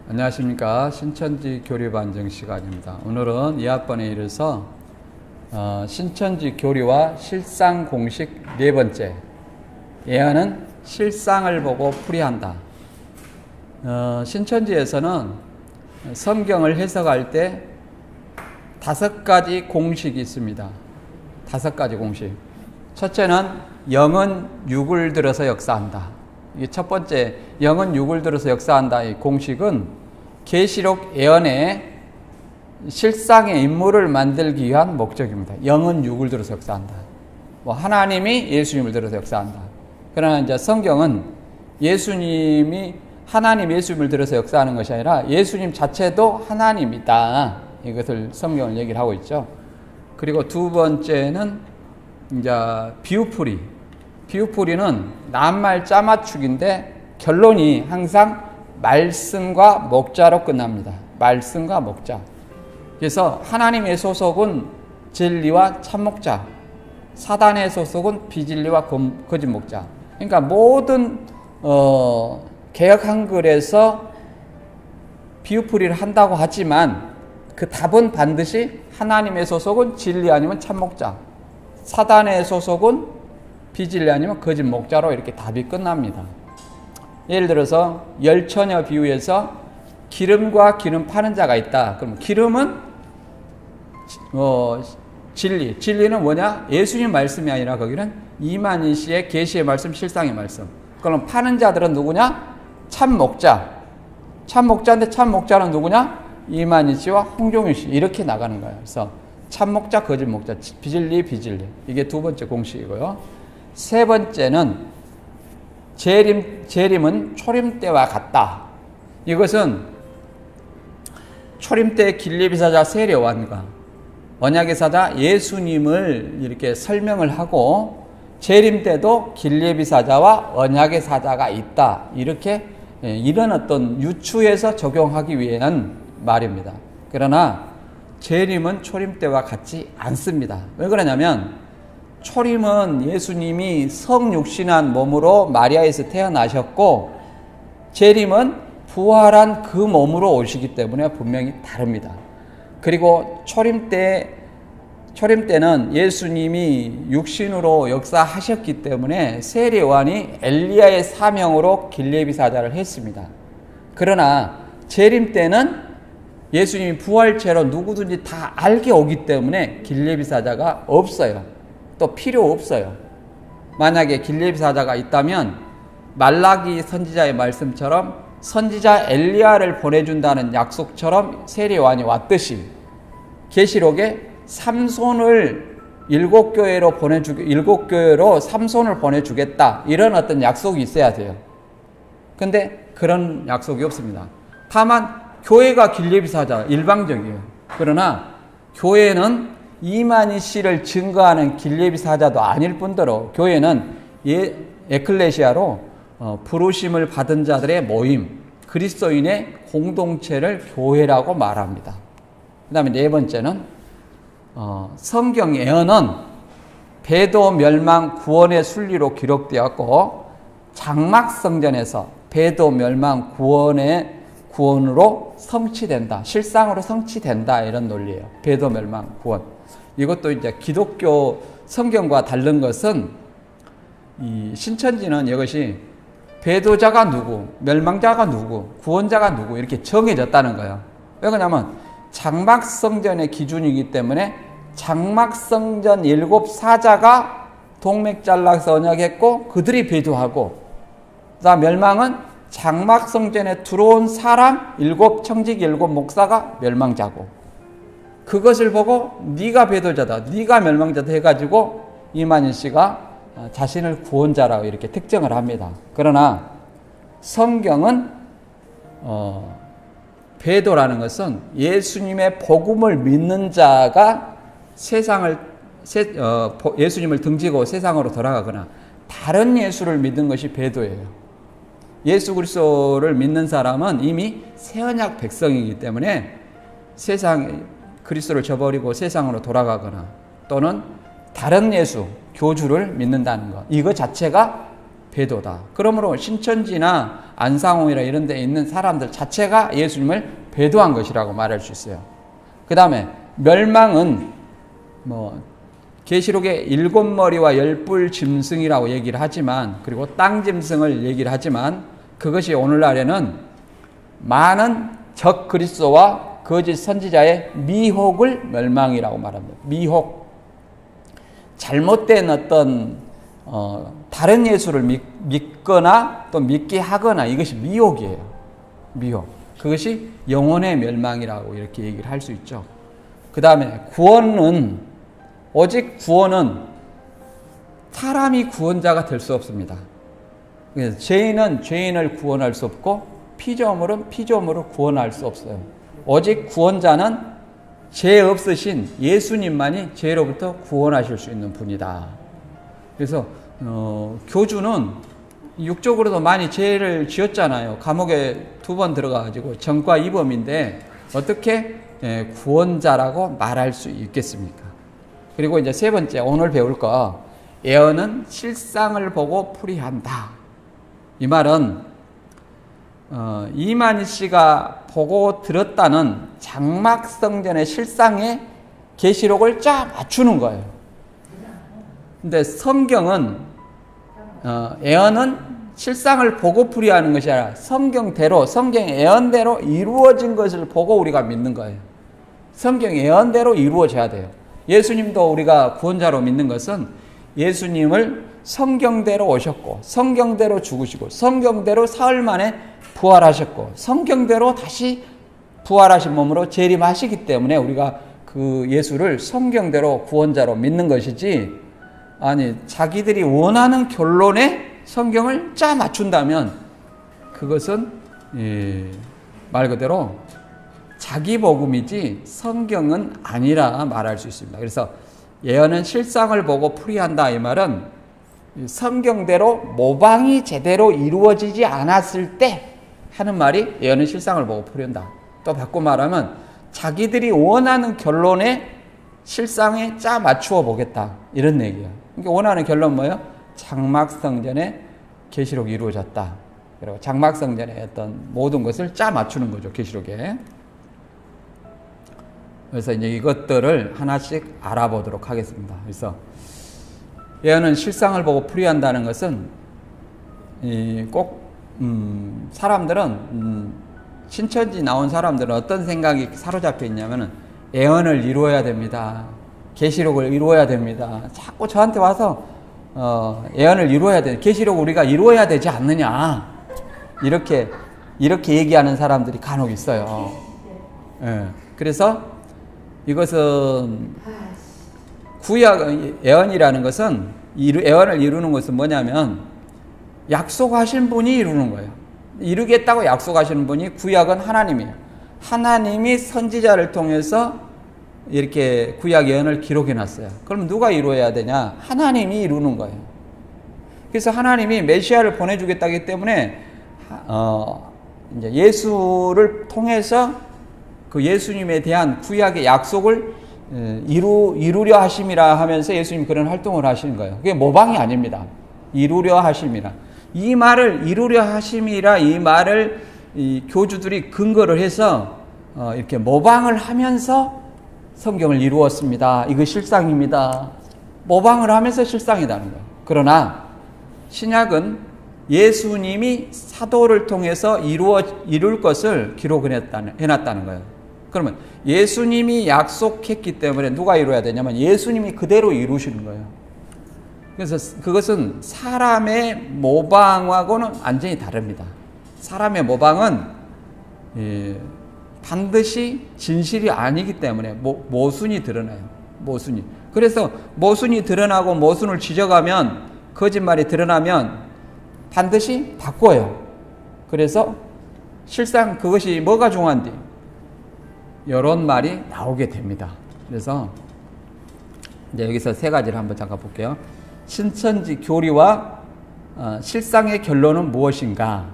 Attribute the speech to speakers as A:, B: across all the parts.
A: 안녕하십니까. 신천지 교리반증 시간입니다. 오늘은 2학번에 이르서 신천지 교리와 실상 공식 네 번째, 예언은 실상을 보고 풀이한다. 신천지에서는 성경을 해석할 때 5가지 공식이 있습니다. 5가지 공식. 첫째는 영은 육을 들어서 역사한다. 이게 첫 번째, 영은 육을 들어서 역사한다. 이 공식은 계시록 예언의 실상의 인물을 만들기 위한 목적입니다. 영은 육을 들어서 역사한다. 하나님이 예수님을 들어서 역사한다. 그러나 이제 성경은 예수님이 하나님 예수님을 들어서 역사하는 것이 아니라 예수님 자체도 하나님이다. 이것을 성경을 얘기를 하고 있죠. 그리고 두 번째는 이제 비유풀이. 비유풀이는 낱말 짜맞추기인데 결론이 항상 말씀과 목자로 끝납니다. 말씀과 목자. 그래서 하나님의 소속은 진리와 참목자, 사단의 소속은 비진리와 거짓 목자. 그러니까 모든 개역 한글에서 비유풀이를 한다고 하지만 그 답은 반드시 하나님의 소속은 진리 아니면 참목자, 사단의 소속은 비진리 아니면 거짓 목자로 이렇게 답이 끝납니다. 예를 들어서 열처녀 비유에서 기름과 기름 파는 자가 있다. 그럼 기름은 진리. 진리는 뭐냐? 예수님 말씀이 아니라 거기는 이만희 씨의 계시의 말씀, 실상의 말씀. 그럼 파는 자들은 누구냐? 참 목자. 참 목자인데 참 목자는 누구냐? 이만희 씨와 홍종윤 씨. 이렇게 나가는 거예요. 그래서 참 목자, 거짓 목자, 비진리, 비진리. 이게 두 번째 공식이고요. 세 번째는 재림은 초림 때와 같다. 이것은 초림 때 길리비 사자 세례요한과 언약의 사자 예수님을 이렇게 설명을 하고 재림 때도 길리비 사자와 언약의 사자가 있다. 이렇게 이런 어떤 유추해서 적용하기 위한 말입니다. 그러나 재림은 초림 때와 같지 않습니다. 왜 그러냐면 초림은 예수님이 성육신한 몸으로 마리아에서 태어나셨고 재림은 부활한 그 몸으로 오시기 때문에 분명히 다릅니다. 그리고 초림 때는 예수님이 육신으로 역사하셨기 때문에 세례 요한이 엘리야의 사명으로 길리비 사자를 했습니다. 그러나 재림 때는 예수님이 부활체로 누구든지 다 알게 오기 때문에 길리비 사자가 없어요. 또 필요 없어요. 만약에 길리비 사자가 있다면 말라기 선지자의 말씀처럼 선지자 엘리야를 보내준다는 약속처럼 세례 요한이 왔듯이 계시록에 삼손을 7교회로 삼손을 보내주겠다. 이런 어떤 약속이 있어야 돼요. 근데 그런 약속이 없습니다. 다만 교회가 길리비 사자 일방적이에요. 그러나 교회는 이만희 씨를 증거하는 길리비 사자도 아닐 뿐더러 교회는 에클레시아로 부르심을 받은 자들의 모임, 그리스도인의 공동체를 교회라고 말합니다. 그 다음에 네 번째는 성경 예언은 배도 멸망 구원의 순리로 기록되었고 장막성전에서 배도 멸망 구원으로 성취된다. 실상으로 성취된다. 이런 논리예요. 배도 멸망 구원. 이것도 이제 기독교 성경과 다른 것은 이 신천지는 이것이 배도자가 누구, 멸망자가 누구, 구원자가 누구 이렇게 정해졌다는 거예요. 왜 그러냐면 장막성전의 기준이기 때문에 장막성전 7 사자가 동맥 잘라서 언약했고 그들이 배도하고 그다음 멸망은 장막성전에 들어온 사람 7 청직 7 목사가 멸망자고 그것을 보고 네가 배도자다, 네가 멸망자다 해가지고 이만희 씨가 자신을 구원자라고 이렇게 특정을 합니다. 그러나 성경은 배도라는 것은 예수님의 복음을 믿는 자가 예수님을 등지고 세상으로 돌아가거나 다른 예수를 믿는 것이 배도예요. 예수 그리스도를 믿는 사람은 이미 새언약 백성이기 때문에 그리스도를 저버리고 세상으로 돌아가거나 또는 다른 예수, 교주를 믿는다는 것. 이거 자체가 배도다. 그러므로 신천지나 안상홍이나 이런 데 있는 사람들 자체가 예수님을 배도한 것이라고 말할 수 있어요. 그 다음에 멸망은 계시록의 7머리와 10뿔 짐승이라고 얘기를 하지만, 그리고 땅 짐승을 얘기를 하지만, 그것이 오늘날에는 많은 적 그리스도와 거짓 선지자의 미혹을 멸망이라고 말합니다. 미혹. 잘못된 어떤 다른 예수를 믿거나 또 믿게 하거나, 이것이 미혹이에요. 미혹. 그것이 영혼의 멸망이라고 이렇게 얘기를 할 수 있죠. 그 다음에 오직 구원은 사람이 구원자가 될 수 없습니다. 그래서 죄인은 죄인을 구원할 수 없고 피조물은 피조물을 구원할 수 없어요. 오직 구원자는 죄 없으신 예수님만이 죄로부터 구원하실 수 있는 분이다. 그래서 교주는 육적으로도 많이 죄를 지었잖아요. 감옥에 2번 들어가가지고 전과 이범인데 어떻게 구원자라고 말할 수 있겠습니까? 그리고 이제 세 번째, 오늘 배울 거, 예언은 실상을 보고 풀이한다. 이 말은 이만희 씨가 보고 들었다는 장막성전의 실상에 계시록을 쫙 맞추는 거예요. 근데 성경은 예언은 실상을 보고 풀이하는 것이 아니라 성경대로, 성경 예언대로 이루어진 것을 보고 우리가 믿는 거예요. 성경 예언대로 이루어져야 돼요. 예수님도 우리가 구원자로 믿는 것은 예수님을 성경대로 오셨고, 성경대로 죽으시고, 성경대로 사흘 만에 부활하셨고, 성경대로 다시 부활하신 몸으로 재림하시기 때문에 우리가 그 예수를 성경대로 구원자로 믿는 것이지, 아니 자기들이 원하는 결론에 성경을 짜 맞춘다면 그것은 말 그대로 자기 복음이지 성경은 아니라 말할 수 있습니다. 그래서 예언은 실상을 보고 풀이한다, 이 말은 성경대로 모방이 제대로 이루어지지 않았을 때 하는 말이 예언은 실상을 보고 풀이한다. 또 바꿔 말하면 자기들이 원하는 결론에 실상에 짜 맞추어 보겠다, 이런 얘기예요. 그러니까 원하는 결론 뭐예요? 장막성전에 계시록이 이루어졌다. 그리고 장막성전의 어떤 모든 것을 짜 맞추는 거죠, 계시록에. 그래서 이제 이것들을 하나씩 알아보도록 하겠습니다. 그래서 예언은 실상을 보고 풀이한다는 것은 꼭 사람들은 신천지 나온 사람들은 어떤 생각이 사로잡혀 있냐면은 예언을 이루어야 됩니다. 계시록을 이루어야 됩니다. 자꾸 저한테 와서 예언을 이루어야 돼. 계시록 우리가 이루어야 되지 않느냐. 이렇게 얘기하는 사람들이 간혹 있어요. 예. 그래서 이것은 구약 예언이라는 것은, 예언을 이루는 것은 뭐냐면 약속하신 분이 이루는 거예요. 이루겠다고 약속하시는 분이, 구약은 하나님이에요. 하나님이 선지자를 통해서 이렇게 구약 예언을 기록해 놨어요. 그럼 누가 이루어야 되냐? 하나님이 이루는 거예요. 그래서 하나님이 메시아를 보내주겠다기 때문에 이제 예수를 통해서 그 예수님에 대한 구약의 약속을 이루려 하심이라 하면서 예수님 그런 활동을 하시는 거예요. 그게 모방이 아닙니다. 이루려 하심이라. 이 말을 이루려 하심이라, 이 말을 이 교주들이 근거를 해서 이렇게 모방을 하면서 성경을 이루었습니다. 이거 실상입니다. 모방을 하면서 실상이라는 거예요. 그러나 신약은 예수님이 사도를 통해서 이룰 것을 기록을 해놨다는 거예요. 그러면 예수님이 약속했기 때문에 누가 이루어야 되냐면 예수님이 그대로 이루시는 거예요. 그래서 그것은 사람의 모방하고는 완전히 다릅니다. 사람의 모방은 반드시 진실이 아니기 때문에 모순이 드러나요. 모순이. 그래서 모순이 드러나고 모순을 지적하면, 거짓말이 드러나면 반드시 바꿔요. 그래서 실상 그것이 뭐가 중요한지 이런 말이 나오게 됩니다. 그래서 이제 여기서 세 가지를 한번 잠깐 볼게요. 신천지 교리와 실상의 결론은 무엇인가?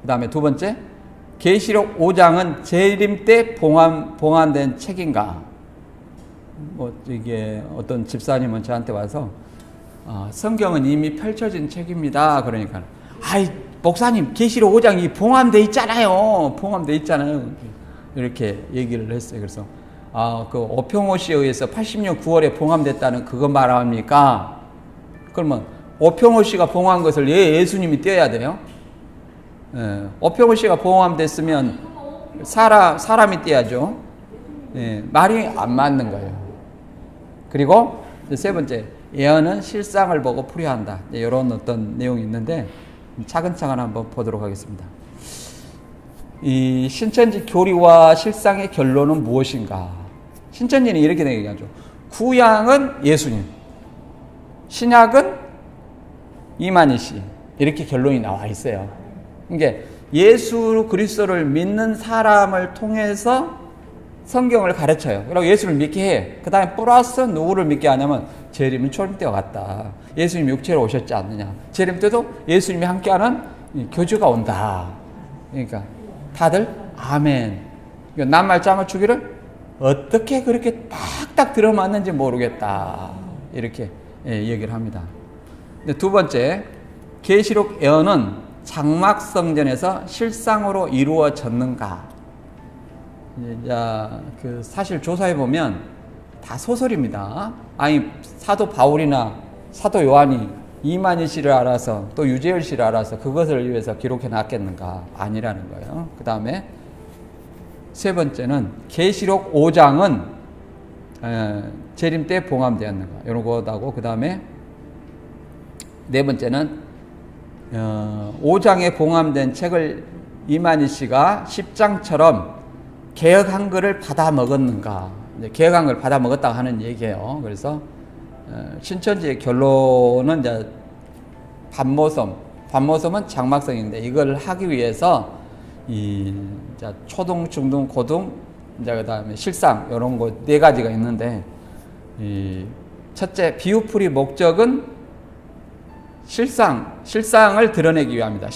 A: 그 다음에 두 번째, 계시록 5장은 재림 때 봉안된 책인가? 이게 어떤 집사님은 저한테 와서 성경은 이미 펼쳐진 책입니다. 그러니까 아이 목사님 계시록 5장이 봉함돼 있잖아요. 봉함돼 있잖아요. 이렇게 얘기를 했어요. 그래서 그 오평호 씨에 의해서 80년 9월에 봉함됐다는 그거 말합니까? 그러면 오평호 씨가 봉함한 것을 예수님이 떼어야 돼요? 오평호 씨가 봉함됐으면 사람이 떼야죠. 말이 안 맞는 거예요. 그리고 세 번째, 예언은 실상을 보고 풀이한다. 이런 어떤 내용이 있는데 차근차근 한번 보도록 하겠습니다. 이 신천지 교리와 실상의 결론은 무엇인가? 신천지는 이렇게 얘기하죠. 구약은 예수님, 신약은 이만희 씨. 이렇게 결론이 나와 있어요. 그러니까 예수 그리스도를 믿는 사람을 통해서 성경을 가르쳐요. 그리고 예수를 믿게 해. 그 다음에 플러스 누구를 믿게 하냐면 재림은 초림 때와 같다. 예수님이 육체로 오셨지 않느냐. 재림 때도 예수님이 함께하는 교주가 온다. 그러니까 다들 아멘. 낱말장어 주기를 어떻게 그렇게 딱딱 들어맞는지 모르겠다. 이렇게 얘기를 합니다. 두 번째, 계시록 예언은 장막성전에서 실상으로 이루어졌는가? 사실 조사해 보면 다 소설입니다. 아니 사도 바울이나 사도 요한이 이만희 씨를 알아서 또 유재열 씨를 알아서 그것을 위해서 기록해 놨겠는가? 아니라는 거예요. 그 다음에 세 번째는 계시록 5장은 재림 때 봉함되었는가? 이런 거하고 그 다음에 네 번째는 5장에 봉함된 책을 이만희 씨가 10장처럼 개혁 한글을 받아 먹었는가? 개혁 한글 받아 먹었다고 하는 얘기예요. 그래서 신천지의 결론은 이제 반모섬은 장막성인데 이걸 하기 위해서 이제 초등, 중등, 고등, 이제 그다음에 실상 이런 거 네 가지가 있는데 첫째 비유풀이 목적은 실상을 드러내기 위함이다.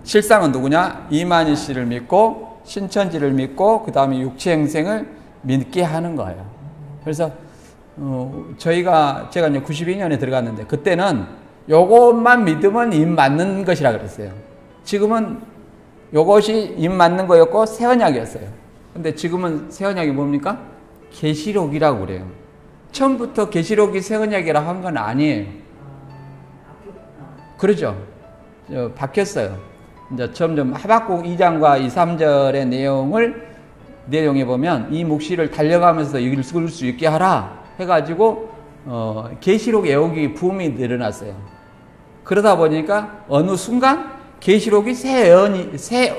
A: 실상은 누구냐? 이만희 씨를 믿고 신천지를 믿고 그 다음에 육체행생을 믿게 하는 거예요. 그래서 제가 이제 92년에 들어갔는데 그때는 요것만 믿으면 입 맞는 것이라 그랬어요. 지금은 요것이 입 맞는 거였고 새 언약이었어요. 근데 지금은 새 언약이 뭡니까? 계시록이라고 그래요. 처음부터 계시록이 새 언약이라고 한 건 아니에요. 그러죠? 바뀌었어요. 이제 점점 하박국 2장과 2, 3절의 내용에 보면 이 묵시를 달려가면서 읽을 수 있게 하라 해가지고 계시록 애호기 붐이 늘어났어요. 그러다 보니까 어느 순간 계시록이 새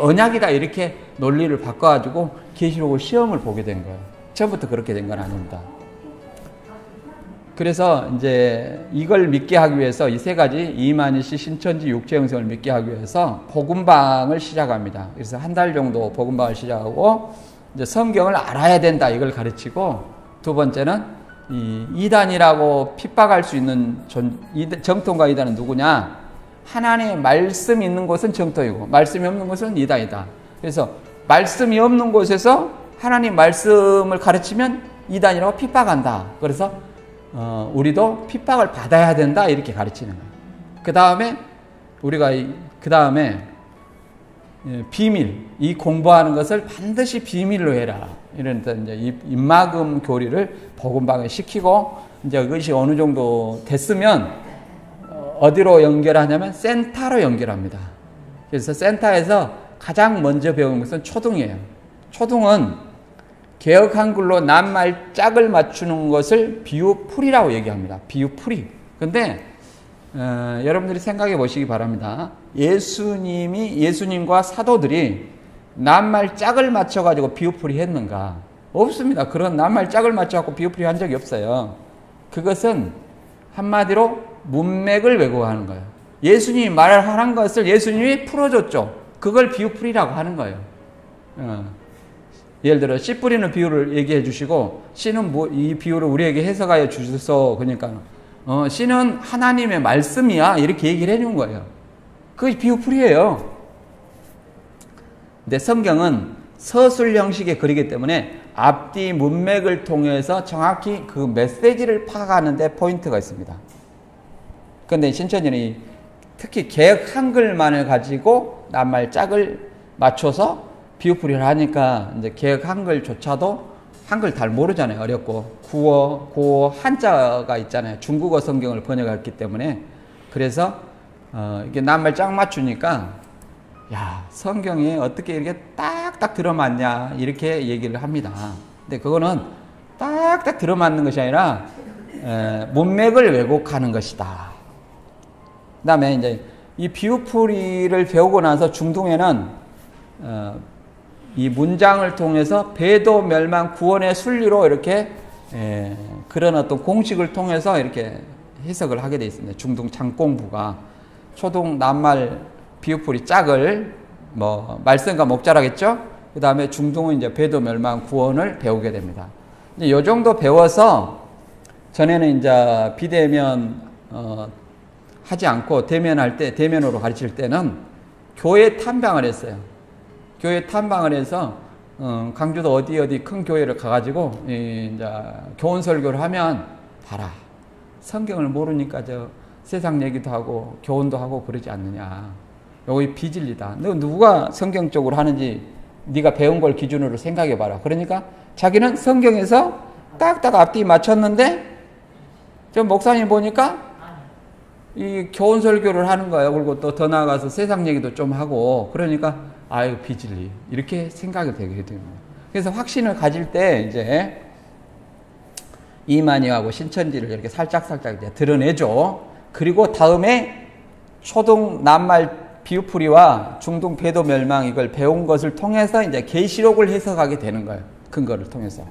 A: 언약이다 이렇게 논리를 바꿔가지고 계시록을 시험을 보게 된 거예요. 처음부터 그렇게 된 건 아닙니다. 그래서 이제 이걸 믿게 하기 위해서 이 세 가지 이만희 씨 신천지 육체형성을 믿게 하기 위해서 복음방을 시작합니다. 그래서 한 달 정도 복음방을 시작하고 이제 성경을 알아야 된다 이걸 가르치고 두 번째는 이 이단이라고 핍박할 수 있는 정통과 이단은 누구냐? 하나님의 말씀이 있는 곳은 정통이고 말씀이 없는 곳은 이단이다. 그래서 말씀이 없는 곳에서 하나님 말씀을 가르치면 이단이라고 핍박한다. 그래서 우리도 핍박을 받아야 된다 이렇게 가르치는 거예요. 그 다음에 우리가 비밀, 이 공부하는 것을 반드시 비밀로 해라. 이런 이제 입막음 교리를 복음방에 시키고 이제 그것이 어느 정도 됐으면 어디로 연결하냐면 센터로 연결합니다. 그래서 센터에서 가장 먼저 배우는 것은 초등이에요. 초등은 개혁 한글로 낱말 짝을 맞추는 것을 비유풀이라고 얘기합니다. 비유풀이. 근데 여러분들이 생각해 보시기 바랍니다. 예수님과 사도들이 낱말 짝을 맞춰가지고 비유풀이 했는가? 없습니다. 그런 낱말 짝을 맞춰갖고 비유풀이 한 적이 없어요. 그것은 한마디로 문맥을 왜곡하는 거예요. 예수님이 말하는 것을 예수님이 풀어줬죠. 그걸 비유풀이라고 하는 거예요. 예를 들어 씨 뿌리는 비유를 얘기해 주시고 씨는 이 비유를 우리에게 해석하여 주셔서 그러니까 씨는 하나님의 말씀이야 이렇게 얘기를 해준 거예요. 그게 비유풀이에요. 근데 성경은 서술 형식의 글이기 때문에 앞뒤 문맥을 통해서 정확히 그 메시지를 파악하는 데 포인트가 있습니다. 근데 신천지는 특히 개혁 한글만을 가지고 낱말 짝을 맞춰서 비유풀이를 하니까 이제 개혁 한글조차도 한글 잘 모르잖아요. 어렵고 구어, 고어, 한자가 있잖아요. 중국어 성경을 번역했기 때문에. 그래서 이게 낱말 짝 맞추니까 야, 성경에 어떻게 이렇게 딱딱 들어맞냐 이렇게 얘기를 합니다. 근데 그거는 딱딱 들어맞는 것이 아니라 문맥을 왜곡하는 것이다. 그 다음에 이제 이 비유풀이를 배우고 나서 중동에는 이 문장을 통해서 배도 멸망 구원의 순리로 이렇게 그런 어떤 공식을 통해서 이렇게 해석을 하게 되어 있습니다. 중동 장공부가 초동 낱말 비유풀이 짝을 뭐 말씀과 목자라겠죠. 그 다음에 중동은 이제 배도 멸망 구원을 배우게 됩니다. 이제 요 정도 배워서 전에는 이제 비대면 하지 않고 대면할 때 대면으로 가르칠 때는 교회 탐방을 했어요. 교회 탐방을 해서 강주도 어디 큰 교회를 가가지고 이제 교훈 설교를 하면 봐라, 성경을 모르니까 저 세상 얘기도 하고 교훈도 하고 그러지 않느냐. 요거 비진리다. 너 누가 성경적으로 하는지 네가 배운 걸 기준으로 생각해 봐라. 그러니까 자기는 성경에서 딱딱 앞뒤 맞췄는데 저 목사님 보니까 이 교훈 설교를 하는 거예요. 그리고 또 더 나아가서 세상 얘기도 좀 하고 그러니까 아유 비진리 이렇게 생각이 되게 됩니다. 그래서 확신을 가질 때 이제 이만희하고 신천지를 이렇게 살짝 이제 드러내죠. 그리고 다음에 초동 낱말 비유풀이와 중동 배도 멸망 이걸 배운 것을 통해서 이제 계시록을 해석하게 되는 거예요. 근거를 통해서.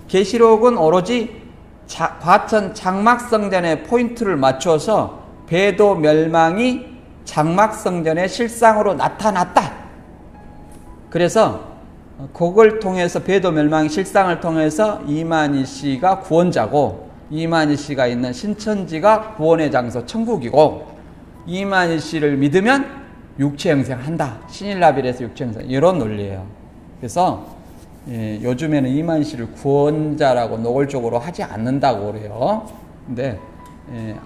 A: 계시록은 오로지 과천 장막성전의 포인트를 맞춰서 배도 멸망이 장막성전의 실상으로 나타났다. 그래서 그걸 통해서 배도 멸망의 실상을 통해서 이만희 씨가 구원자고 이만희 씨가 있는 신천지가 구원의 장소 천국이고 이만희 씨를 믿으면 육체 형성한다. 신일라빌에서 육체 형성 이런 논리예요. 그래서 요즘에는 이만희 씨를 구원자라고 노골적으로 하지 않는다고 그래요. 근데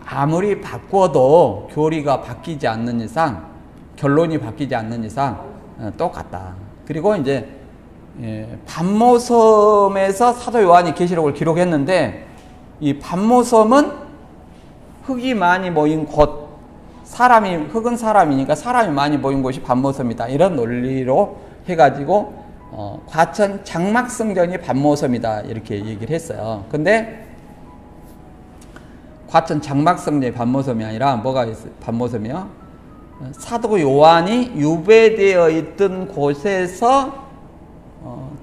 A: 아무리 바꿔도 교리가 바뀌지 않는 이상 결론이 바뀌지 않는 이상 똑같다. 그리고 이제 반모섬에서 사도 요한이 계시록을 기록했는데 이 반모섬은 흙이 많이 모인 곳 흙은 사람이니까 사람이 많이 모인 곳이 반모섬이다. 이런 논리로 해가지고 과천 장막성전이 반모섬이다. 이렇게 얘기를 했어요. 근데 과천 장막성전이 반모섬이 아니라 뭐가 반모섬이요? 사도 요한이 유배되어 있던 곳에서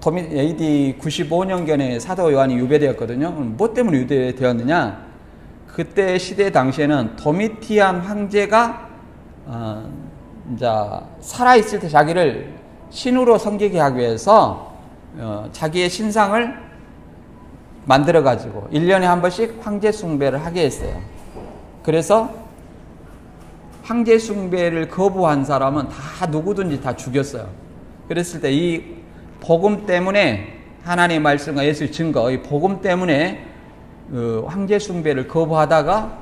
A: AD 95년경에 사도 요한이 유배되었거든요. 뭐 때문에 유배되었느냐? 그때 시대 당시에는 도미티안 황제가 이제 살아있을 때 자기를 신으로 섬기게 하기 위해서 자기의 신상을 만들어 가지고 1년에 한 번씩 황제 숭배를 하게 했어요. 그래서 황제 숭배를 거부한 사람은 다 누구든지 다 죽였어요. 그랬을 때 이 복음 때문에 하나님의 말씀과 예수의 증거, 이 복음 때문에 황제 숭배를 거부하다가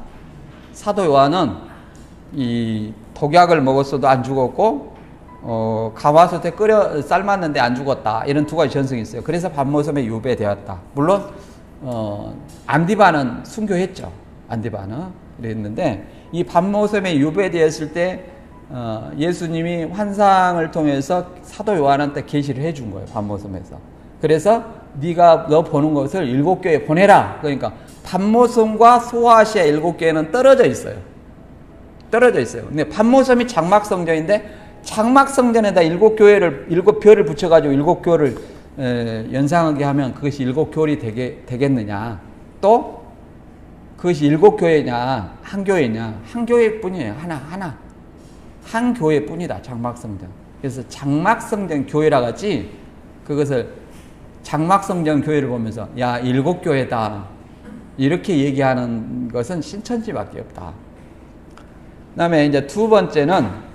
A: 사도 요한은 이 독약을 먹었어도 안 죽었고 가마솥에 끓여 삶았는데 안 죽었다. 이런 두 가지 전승이 있어요. 그래서 반모섬에 유배되었다. 물론 안디바는 순교했죠. 안디바는 그랬는데 이 반모섬에 유배되었을 때 예수님이 환상을 통해서 사도 요한한테 계시를 해준 거예요. 반모섬에서. 그래서 너 보는 것을 7교회 보내라. 그러니까 반모섬과 소아시아 7교회는 떨어져 있어요. 떨어져 있어요. 근데 반모섬이 장막성전인데 장막성전에다 7교회를 7별을 붙여가지고 7교를 연상하게 하면 그것이 7교리 되겠느냐? 또 그것이 7교회냐? 한 교회냐? 한 교회뿐이에요. 하나. 한 교회뿐이다. 장막성전. 그래서 장막성전 교회라 하지 그것을 장막성전 교회를 보면서 야 7교회다 이렇게 얘기하는 것은 신천지밖에 없다. 그 다음에 이제 두 번째는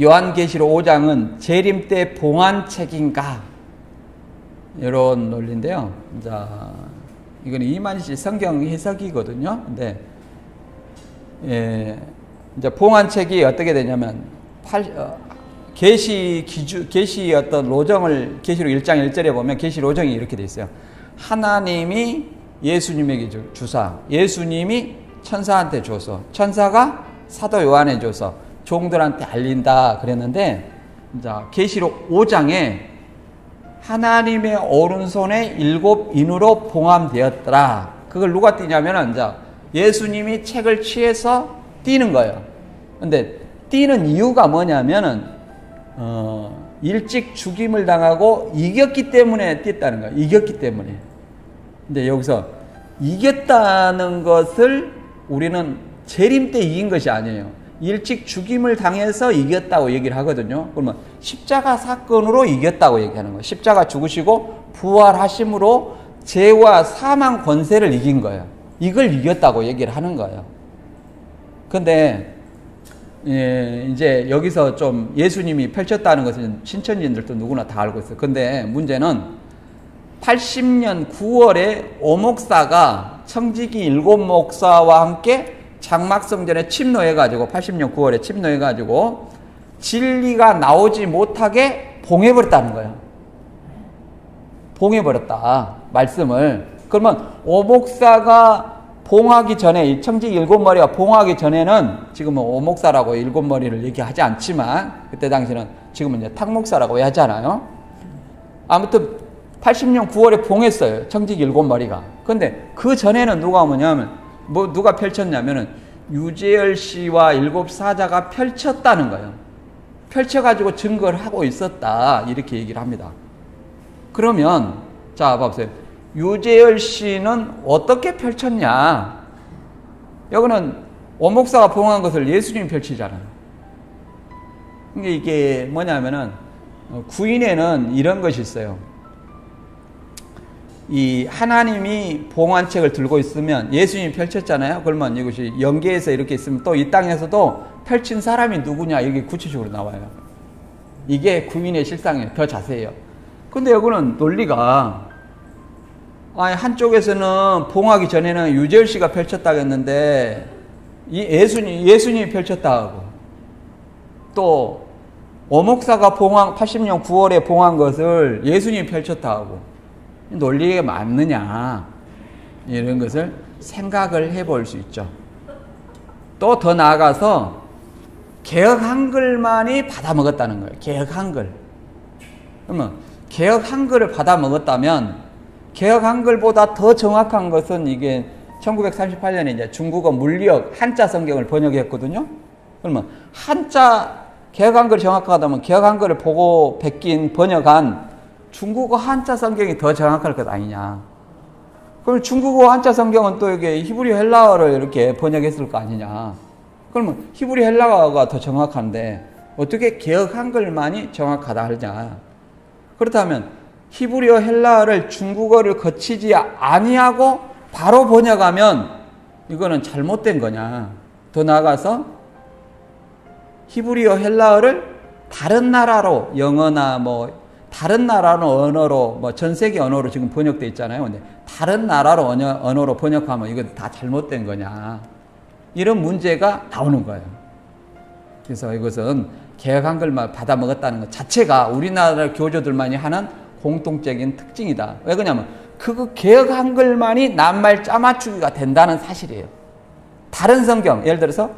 A: 요한계시록 5장은 재림 때 봉안책인가 이런 논리인데요. 자, 이건 이만희 씨 성경 해석이거든요. 근데 예, 이제 봉안책이 어떻게 되냐면 계시 어떤 로정을 계시록 1장 1절에 보면 계시 로정이 이렇게 돼 있어요. 하나님이 예수님에게 주사, 예수님이 천사한테 줘서, 천사가 사도 요한에 줘서 종들한테 알린다 그랬는데, 이제 계시록 5장에 하나님의 오른손에 7 인으로 봉함되었더라. 그걸 누가 띄냐면은 이제 예수님이 책을 취해서 띄는 거예요. 근데 띄는 이유가 뭐냐면은 일찍 죽임을 당하고 이겼기 때문에 띄었다는 거예요. 이겼기 때문에. 근데 여기서 이겼다는 것을 우리는 재림 때 이긴 것이 아니에요. 일찍 죽임을 당해서 이겼다고 얘기를 하거든요. 그러면 십자가 사건으로 이겼다고 얘기하는 거예요. 십자가 죽으시고 부활하심으로 죄와 사망 권세를 이긴 거예요. 이걸 이겼다고 얘기를 하는 거예요. 근데 이제 여기서 좀 예수님이 펼쳤다는 것은 신천지인들도 누구나 다 알고 있어요. 근데 문제는 80년 9월에 오목사가 청지기 7 목사와 함께 장막성전에 침노해가지고 80년 9월에 침노해가지고 진리가 나오지 못하게 봉해버렸다는 거예요. 봉해버렸다. 말씀을. 그러면 오목사가 봉하기 전에, 이 청지기 7머리가 봉하기 전에는 지금은 오목사라고 7머리를 얘기하지 않지만 그때 당시는 지금은 이제 탁목사라고 하잖아요. 아무튼 80년 9월에 봉했어요. 청지기 7머리가. 근데 그 전에는 누가 뭐냐면 누가 펼쳤냐면은 유재열 씨와 7 사자가 펼쳤다는 거예요. 펼쳐가지고 증거를 하고 있었다. 이렇게 얘기를 합니다. 그러면 자 봐보세요. 유재열 씨는 어떻게 펼쳤냐? 여기는 원목사가 봉한 것을 예수님이 펼치잖아요. 이게 뭐냐면은 구인에는 이런 것이 있어요. 이 하나님이 봉한 책을 들고 있으면 예수님이 펼쳤잖아요. 그러면 이것이 영계에서 이렇게 있으면 또 이 땅에서도 펼친 사람이 누구냐 이게 구체적으로 나와요. 이게 구인의 실상이에요. 더 자세해요. 근데 여기는 논리가 한쪽에서는 봉하기 전에는 유재열 씨가 펼쳤다고 했는데 예수님이 펼쳤다 하고 또 오목사가 80년 9월에 봉한 것을 예수님이 펼쳤다 하고 논리에 맞느냐 이런 것을 생각을 해볼 수 있죠. 또 더 나아가서 개혁 한글만이 받아먹었다는 거예요. 개혁 한글. 그러면 개혁 한글을 받아먹었다면 개혁 한글보다 더 정확한 것은 이게 1938년에 이제 중국어 물리학 한자 성경을 번역했거든요. 그러면 한자 개혁 한글이 정확하다면 개혁 한글을 보고 번역한 중국어 한자 성경이 더 정확할 것 아니냐. 그럼 중국어 한자 성경은 또 이게 히브리 헬라어를 이렇게 번역했을 거 아니냐. 그러면 히브리 헬라어가 더 정확한데 어떻게 개혁 한글만이 정확하다 하냐. 그렇다면 히브리어 헬라어를 중국어를 거치지 아니하고 바로 번역하면 이거는 잘못된 거냐. 더 나아가서 히브리어 헬라어를 다른 나라로 영어나 다른 나라로 언어로 전 세계 언어로 지금 번역돼 있잖아요. 근데 다른 나라로 언어로 번역하면 이건 다 잘못된 거냐. 이런 문제가 나오는 거예요. 그래서 이것은 개혁 한글만 받아먹었다는 것 자체가 우리나라 교조들만이 하는 공통적인 특징이다. 왜 그러냐면 그 개혁 한글만이 낱말 짜맞추기가 된다는 사실이에요. 다른 성경, 예를 들어서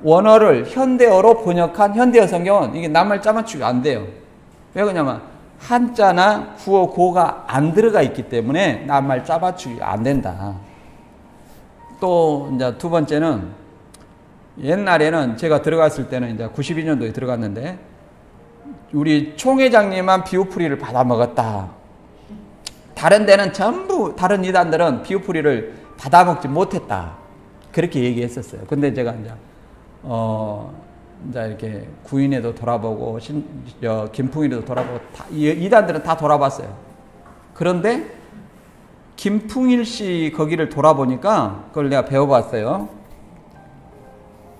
A: 원어를 현대어로 번역한 현대어 성경은 이게 낱말 짜맞추기가 안 돼요. 왜 그러냐면 한자나 구어 고가 안 들어가 있기 때문에 낱말 짜맞추기가 안 된다. 또 이제 두 번째는 옛날에는 제가 들어갔을 때는 이제 92년도에 들어갔는데 우리 총회장님만 비우풀이를 받아먹었다. 다른 데는 전부 다른 이단들은 비우풀이를 받아먹지 못했다. 그렇게 얘기했었어요. 근데 제가 이제 이렇게 구인에도 돌아보고 김풍일에도 돌아보고 이단들은 다 돌아봤어요. 그런데 김풍일 씨 거기를 돌아보니까 그걸 내가 배워봤어요.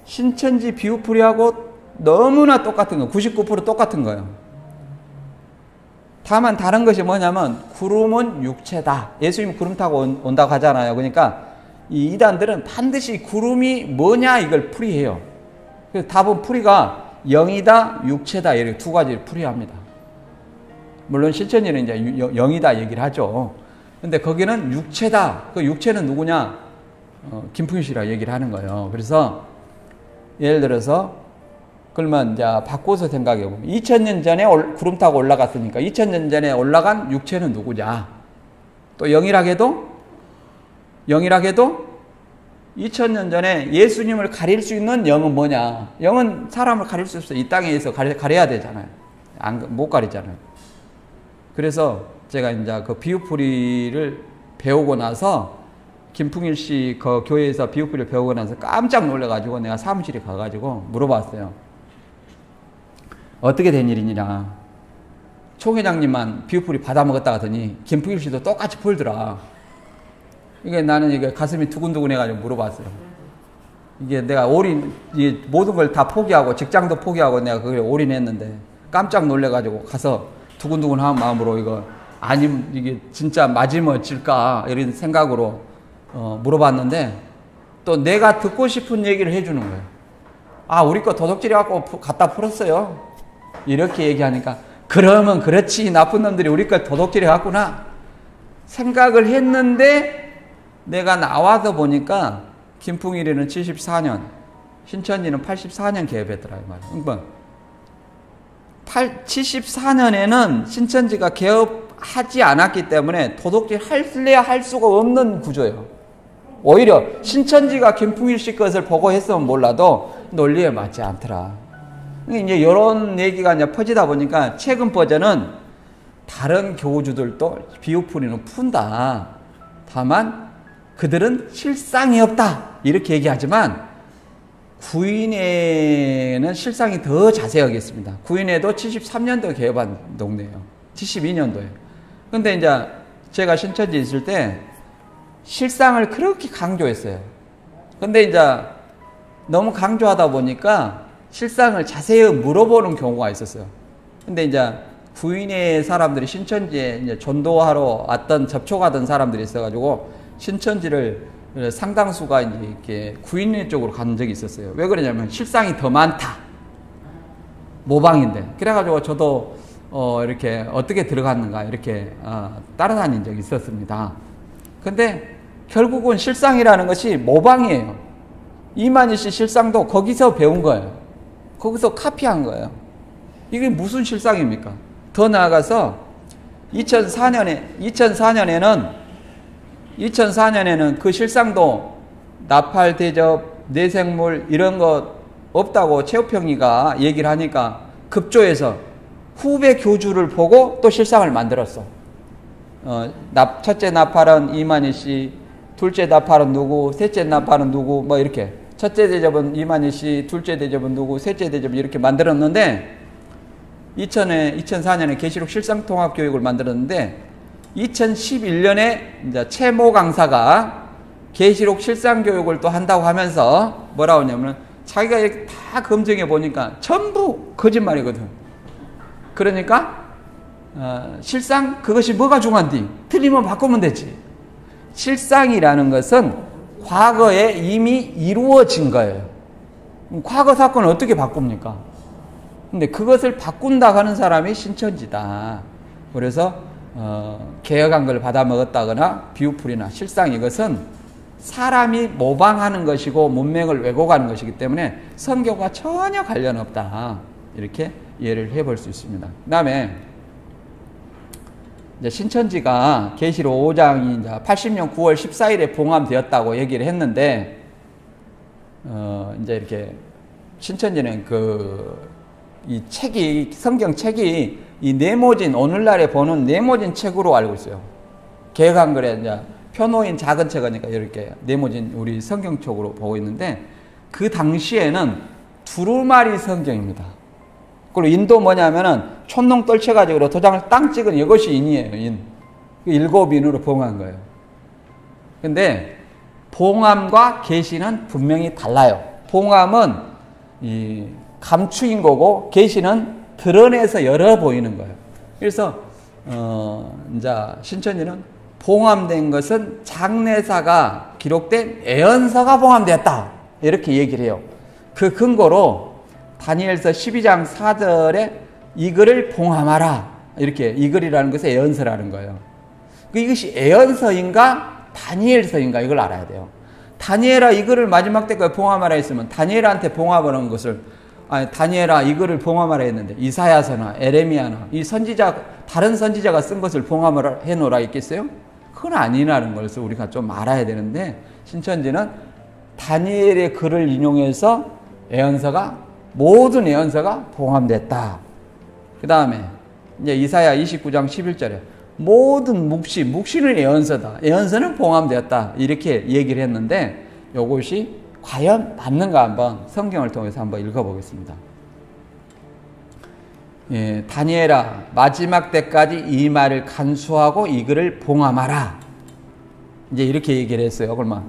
A: 신천지 비우풀이하고 너무나 똑같은 거, 99% 똑같은 거예요. 다만 다른 것이 뭐냐면 구름은 육체다. 예수님 구름 타고 온다고 하잖아요. 그러니까 이 이단들은 반드시 구름이 뭐냐 이걸 풀이해요. 그래서 답은 풀이가 영이다, 육체다 이렇게 두 가지를 풀이합니다. 물론 신천지는 이제 영이다 얘기를 하죠. 근데 거기는 육체다. 그 육체는 누구냐? 김풍일 씨라 얘기를 하는 거예요. 그래서 예를 들어서 그러면 이제 바꿔서 생각해 보면 2000년 전에 구름 타고 올라갔으니까 2000년 전에 올라간 육체는 누구냐? 또 영이라게도 2000년 전에 예수님을 가릴 수 있는 영은 뭐냐? 영은 사람을 가릴 수 없어요. 이 땅에서 가려야 되잖아요. 못 가리잖아요. 그래서 제가 이제 그 비유풀이를 배우고 나서 김풍일 씨 그 교회에서 비유풀이를 배우고 나서 깜짝 놀라가지고 내가 사무실에 가가지고 물어봤어요. 어떻게 된 일이냐? 총 회장님만 비유풀이 받아먹었다 하더니 김풍일 씨도 똑같이 풀더라. 이게 나는 이게 가슴이 두근두근 해가지고 물어봤어요. 이게 내가 이게 모든 걸 다 포기하고 직장도 포기하고 내가 그걸 올인했는데 깜짝 놀래가지고 가서 두근두근한 마음으로 이거 아니면 이게 진짜 맞으면 어찔까 이런 생각으로 물어봤는데 또 내가 듣고 싶은 얘기를 해주는 거예요. 아, 우리 거 도둑질해갖고 갖다 풀었어요. 이렇게 얘기하니까 그러면 그렇지, 나쁜 놈들이 우리 거 도둑질해갖구나 생각을 했는데 내가 나와서 보니까 김풍일이는 74년, 신천지는 84년 개업했더라 이 말이에요. 그러니까 74년에는 신천지가 개업하지 않았기 때문에 도둑질 할래야 할 수가 없는 구조예요. 오히려 신천지가 김풍일 씨 것을 보고 했으면 몰라도 논리에 맞지 않더라. 이제 이런 얘기가 이제 퍼지다 보니까 최근 버전은 다른 교주들도 비유풀이는 푼다. 다만 그들은 실상이 없다. 이렇게 얘기하지만 구인회는 실상이 더 자세하게 있습니다. 구인회도 73년도에 개업한 동네예요. 72년도에. 근데 이제 제가 신천지에 있을 때 실상을 그렇게 강조했어요. 근데 이제 너무 강조하다 보니까 실상을 자세히 물어보는 경우가 있었어요. 근데 이제 구인회 사람들이 신천지에 이제 전도하러 왔던, 접촉하던 사람들이 있어가지고 신천지를 상당수가 이제 이렇게 구인회 쪽으로 간 적이 있었어요. 왜 그러냐면 실상이 더 많다. 모방인데. 그래가지고 저도 이렇게 어떻게 들어갔는가 이렇게 따라다닌 적이 있었습니다. 근데 결국은 실상이라는 것이 모방이에요. 이만희 씨 실상도 거기서 배운 거예요. 거기서 카피한 거예요. 이게 무슨 실상입니까? 더 나아가서 2004년에는 그 실상도 나팔 대접, 내생물 이런 거 없다고 최우평이가 얘기를 하니까 급조해서 후배 교주를 보고 또 실상을 만들었어. 첫째 나팔은 이만희 씨, 둘째 나팔은 누구, 셋째 나팔은 누구, 뭐 이렇게. 첫째 대접은 이만희 씨, 둘째 대접은 누구, 셋째 대접은 이렇게 만들었는데 2004년에 계시록 실상통합 교육을 만들었는데 2011년에 이제 최모 강사가 계시록 실상 교육을 또 한다고 하면서 뭐라고 하냐면 자기가 이렇게 다 검증해 보니까 전부 거짓말이거든. 그러니까 실상 그것이 뭐가 중요한디? 틀리면 바꾸면 되지. 실상이라는 것은 과거에 이미 이루어진 거예요. 과거 사건을 어떻게 바꿉니까? 근데 그것을 바꾼다 하는 사람이 신천지다. 그래서 개혁한 걸 받아먹었다거나 비유풀이나 실상 이것은 사람이 모방하는 것이고 문맥을 왜곡하는 것이기 때문에 성경과 전혀 관련 없다. 이렇게 이해를 해볼 수 있습니다. 그 다음에 이제 신천지가 계시록 5장이 이제 80년 9월 14일에 봉함되었다고 얘기를 했는데 이제 이렇게 신천지는 이 책이, 성경 책이 이 네모진, 오늘날에 보는 네모진 책으로 알고 있어요. 개혁한 글에 이제 표놓인 작은 책이니까 이렇게 네모진 우리 성경책으로 보고 있는데 그 당시에는 두루마리 성경입니다. 그리고 인도 뭐냐면은 촌농 떨쳐가지고 도장을 땅 찍은 이것이 인이에요, 인. 7인으로 봉한 거예요. 근데 봉함과 계시는 분명히 달라요. 봉함은 이 감추인 거고 계시는 드러내서 열어 보이는 거예요. 그래서 이제 신천지는 봉함된 것은 장례사가 기록된 예언서가 봉함되었다. 이렇게 얘기를 해요. 그 근거로 다니엘서 12장 4절에 이 글을 봉함하라. 이렇게 이 글이라는 것은 예언서라는 거예요. 이것이 예언서인가 다니엘서인가 이걸 알아야 돼요. 다니엘아 이 글을 마지막 때까지 봉함하라 했으면 다니엘한테 봉함하는 것을 다니엘아 이 글을 봉함하라 했는데 이사야서나 에레미야나 이 선지자 다른 선지자가 쓴 것을 봉함하라 해놓으라 했겠어요? 그건 아니라는 것을 우리가 좀 알아야 되는데 신천지는 다니엘의 글을 인용해서 모든 예언서가 봉함됐다. 그 다음에 이제 이사야 29장 11절에 모든 묵시는 예언서다. 예언서는 봉함되었다. 이렇게 얘기를 했는데 이것이 과연 맞는가 한번 성경을 통해서 한번 읽어보겠습니다. 예, 다니엘아 마지막 때까지 이 말을 간수하고 이 글을 봉함하라. 이제 이렇게 얘기를 했어요. 그러면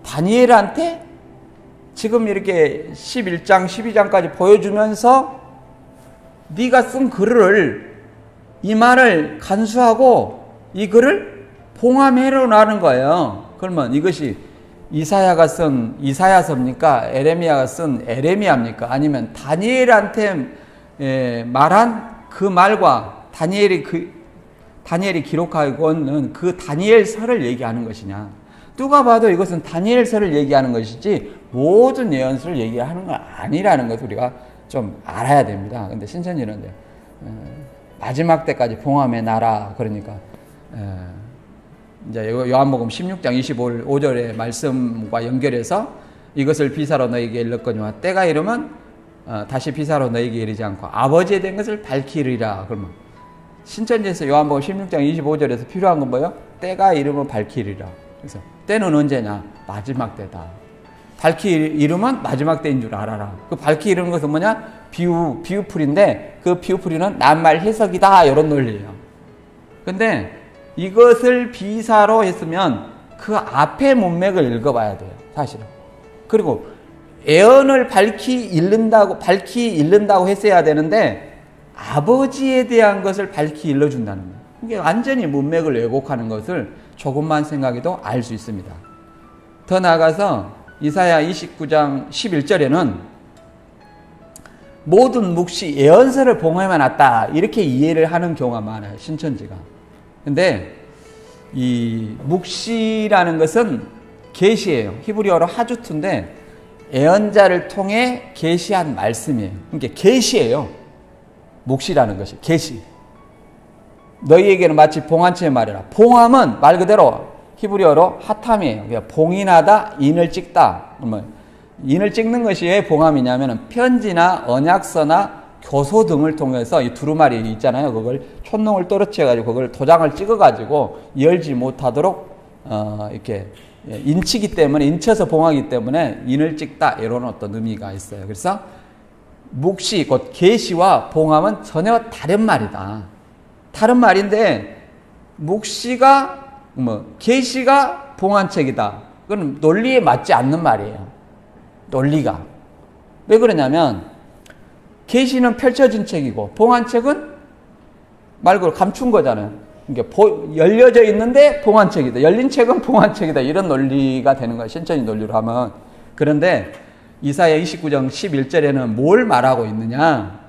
A: 다니엘한테 지금 이렇게 11장 12장까지 보여주면서 네가 쓴 글을 이 말을 간수하고 이 글을 봉함해라는 거예요. 그러면 이것이 이사야가 쓴 이사야서입니까? 에레미야가 쓴 에레미야입니까? 아니면 다니엘한테 말한 그 말과 다니엘이 기록하고 있는 그 다니엘서를 얘기하는 것이냐? 누가 봐도 이것은 다니엘서를 얘기하는 것이지 모든 예언서를 얘기하는 건 아니라는 것을 우리가 좀 알아야 됩니다. 근데 신천지는 마지막 때까지 봉함해 놔라. 그러니까 이제 요한복음 16장 25절의 말씀과 연결해서 이것을 비사로 너에게 일렀거니와 때가 이르면 다시 비사로 너에게 이르지 않고 아버지에 대한 것을 밝히리라. 그러면 신천지에서 요한복음 16장 25절에서 필요한 건 뭐예요? 때가 이르면 밝히리라. 그래서 때는 언제냐? 마지막 때다. 밝히 이르면 마지막 때인 줄 알아라. 그 밝히 이르는 것은 뭐냐? 비유풀인데 그 비유풀이는 낱말 해석이다. 이런 논리예요. 근데 이것을 비사로 했으면 그 앞에 문맥을 읽어봐야 돼요. 사실은. 그리고 예언을 밝히 읽는다고 했어야 되는데 아버지에 대한 것을 밝히 일러준다는 거예요. 이게 완전히 문맥을 왜곡하는 것을 조금만 생각해도 알 수 있습니다. 더 나아가서 이사야 29장 11절에는 모든 묵시 예언서를 봉함해 놨다. 이렇게 이해를 하는 경우가 많아요. 신천지가. 근데 이 묵시라는 것은 계시예요. 히브리어로 하주투인데 예언자를 통해 계시한 말씀이에요. 그러니까 계시예요. 묵시라는 것이 계시. 너희에게는 마치 봉한체의 말이라. 봉함은 말 그대로 히브리어로 하탐이에요. 그러니까 봉인하다, 인을 찍다. 인을 찍는 것이 왜 봉함이냐면 편지나 언약서나 교소 등을 통해서 이 두루마리 있잖아요. 그걸 촛농을 떨어뜨려가지고 그걸 도장을 찍어가지고 열지 못하도록 이렇게 인치기 때문에 인쳐서 봉하기 때문에 인을 찍다 이런 어떤 의미가 있어요. 그래서 묵시 곧 계시와 봉함은 전혀 다른 말이다. 다른 말인데 묵시가 계시가 봉한책이다. 그건 논리에 맞지 않는 말이에요. 논리가 왜 그러냐면 계시는 펼쳐진 책이고 봉한책은 말 그대로 감춘 거잖아요. 그러니까 열려져 있는데 봉한책이다. 열린 책은 봉한책이다. 이런 논리가 되는 거예요. 신천지 논리로 하면. 그런데 이사야 29장 11절에는 뭘 말하고 있느냐?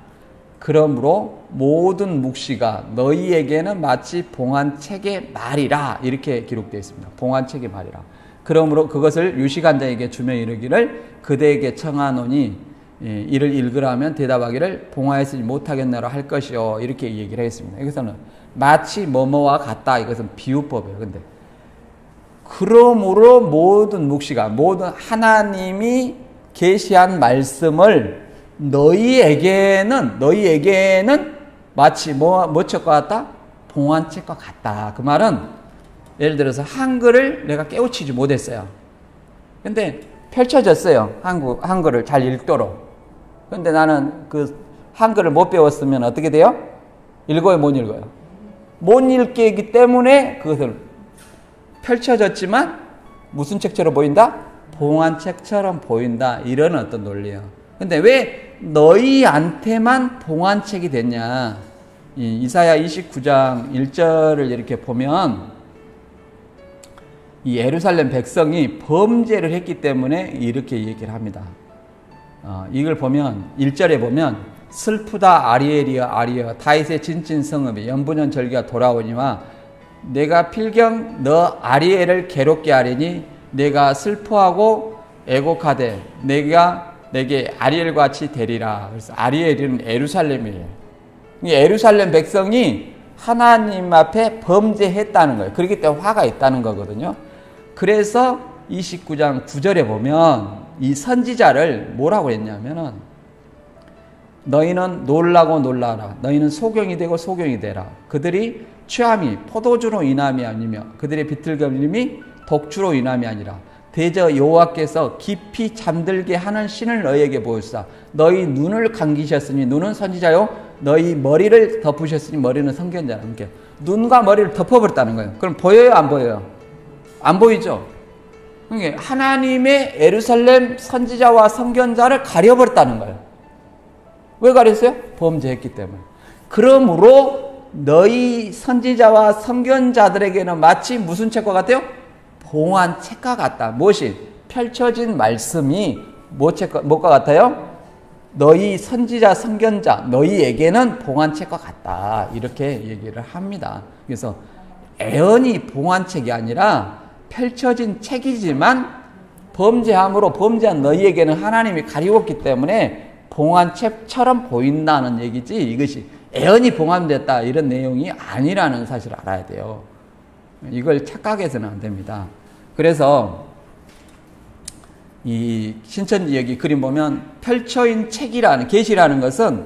A: 그러므로 모든 묵시가 너희에게는 마치 봉한책의 말이라. 이렇게 기록되어 있습니다. 봉한책의 말이라. 그러므로 그것을 유식한 자에게 주며 이르기를 그대에게 청하노니 이를 읽으라면 대답하기를 봉하에 쓰지 못하겠나라 할 것이요. 이렇게 얘기를 했습니다. 여기서는 마치 뭐뭐와 같다. 이것은 비유법이에요. 근데 그러므로 모든 묵시가 모든 하나님이 계시한 말씀을 너희에게는 마치 뭐책과 같다? 봉한책과 같다. 그 말은 예를 들어서 한글을 내가 깨우치지 못했어요. 근데 펼쳐졌어요. 한글을 잘 읽도록. 근데 나는 그 한글을 못 배웠으면 어떻게 돼요? 읽어요, 못 읽어요? 못 읽기 때문에 그것을 펼쳐졌지만 무슨 책처럼 보인다? 봉한책처럼 보인다. 이런 어떤 논리예요. 근데 왜 너희한테만 봉한책이 됐냐? 이사야 29장 1절을 이렇게 보면 이 예루살렘 백성이 범죄를 했기 때문에 이렇게 얘기를 합니다. 이걸 보면 1절에 보면 슬프다 아리엘이여 아리여 다윗의 진친 성읍이 연분연 절기가 돌아오니와 내가 필경 너 아리엘을 괴롭게 하리니 내가 슬퍼하고 애곡하되 내가 내게 아리엘 같이 되리라. 그래서 아리엘은 예루살렘이에요. 예루살렘 백성이 하나님 앞에 범죄했다는 거예요. 그렇기 때문에 화가 있다는 거거든요. 그래서 29장 9절에 보면 이 선지자를 뭐라고 했냐면은 너희는 놀라고 놀라라. 너희는 소경이 되고 소경이 되라. 그들이 취함이 포도주로 인함이 아니며 그들의 비틀거림이 독주로 인함이 아니라 대저 여호와께서 깊이 잠들게 하는 신을 너희에게 보였사. 너희 눈을 감기셨으니 눈은 선지자요 너희 머리를 덮으셨으니 머리는 선견자라. 그러니까 눈과 머리를 덮어버렸다는 거예요. 그럼 보여요 안 보여요? 안 보이죠? 그러니까 하나님의 예루살렘 선지자와 선견자를 가려버렸다는 거예요. 왜 가렸어요? 범죄했기 때문에. 그러므로 너희 선지자와 선견자들에게는 마치 무슨 책과 같아요? 봉한 책과 같다. 무엇이? 펼쳐진 말씀이 뭐과 같아요? 너희 선지자, 선견자, 너희에게는 봉한 책과 같다. 이렇게 얘기를 합니다. 그래서 애언이 봉한 책이 아니라 펼쳐진 책이지만 범죄함으로 범죄한 너희에게는 하나님이 가리웠기 때문에 봉한 책처럼 보인다는 얘기지 이것이 애언이 봉함됐다 이런 내용이 아니라는 사실을 알아야 돼요. 이걸 착각해서는 안 됩니다. 그래서 이 신천지 여기 그림 보면 펼쳐인 책이라는 계시라는 것은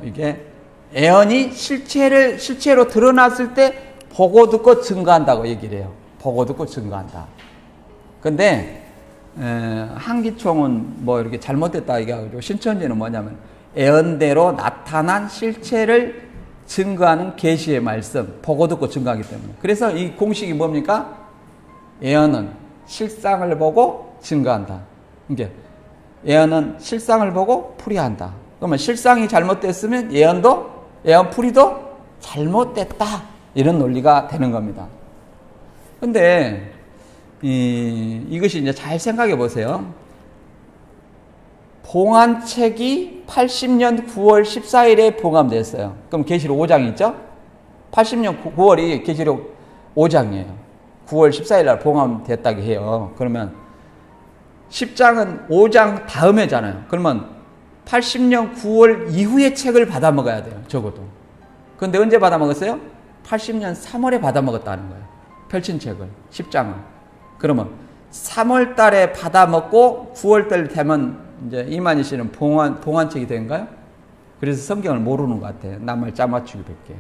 A: 이게 애언이 실체로 드러났을 때 보고 듣고 증거한다고 얘기를 해요. 보고 듣고 증거한다. 근데 한기총은 뭐 이렇게 잘못됐다 얘기하고 신천지는 뭐냐면 애언대로 나타난 실체를 증거하는 계시의 말씀, 보고 듣고 증거하기 때문에. 그래서 이 공식이 뭡니까? 애언은 실상을 보고 증거한다. 그러니까 애언은 실상을 보고 풀이한다. 그러면 실상이 잘못됐으면 애언 풀이도 잘못됐다. 이런 논리가 되는 겁니다. 근데 이것이 이제 잘 생각해 보세요. 봉한책이 80년 9월 14일에 봉함됐어요. 그럼 계시록 5장이 있죠? 80년 9월이 계시록 5장이에요. 9월 14일 날 봉함됐다고 해요. 그러면 10장은 5장 다음에잖아요. 그러면 80년 9월 이후에 책을 받아 먹어야 돼요. 적어도. 그런데 언제 받아 먹었어요? 80년 3월에 받아 먹었다는 거예요. 펼친 책을 10장을. 그러면 3월 달에 받아 먹고 9월 달 되면 이제 이만희 씨는 봉한책이 된가요? 그래서 성경을 모르는 것 같아요. 남을 짜맞추기 밖에.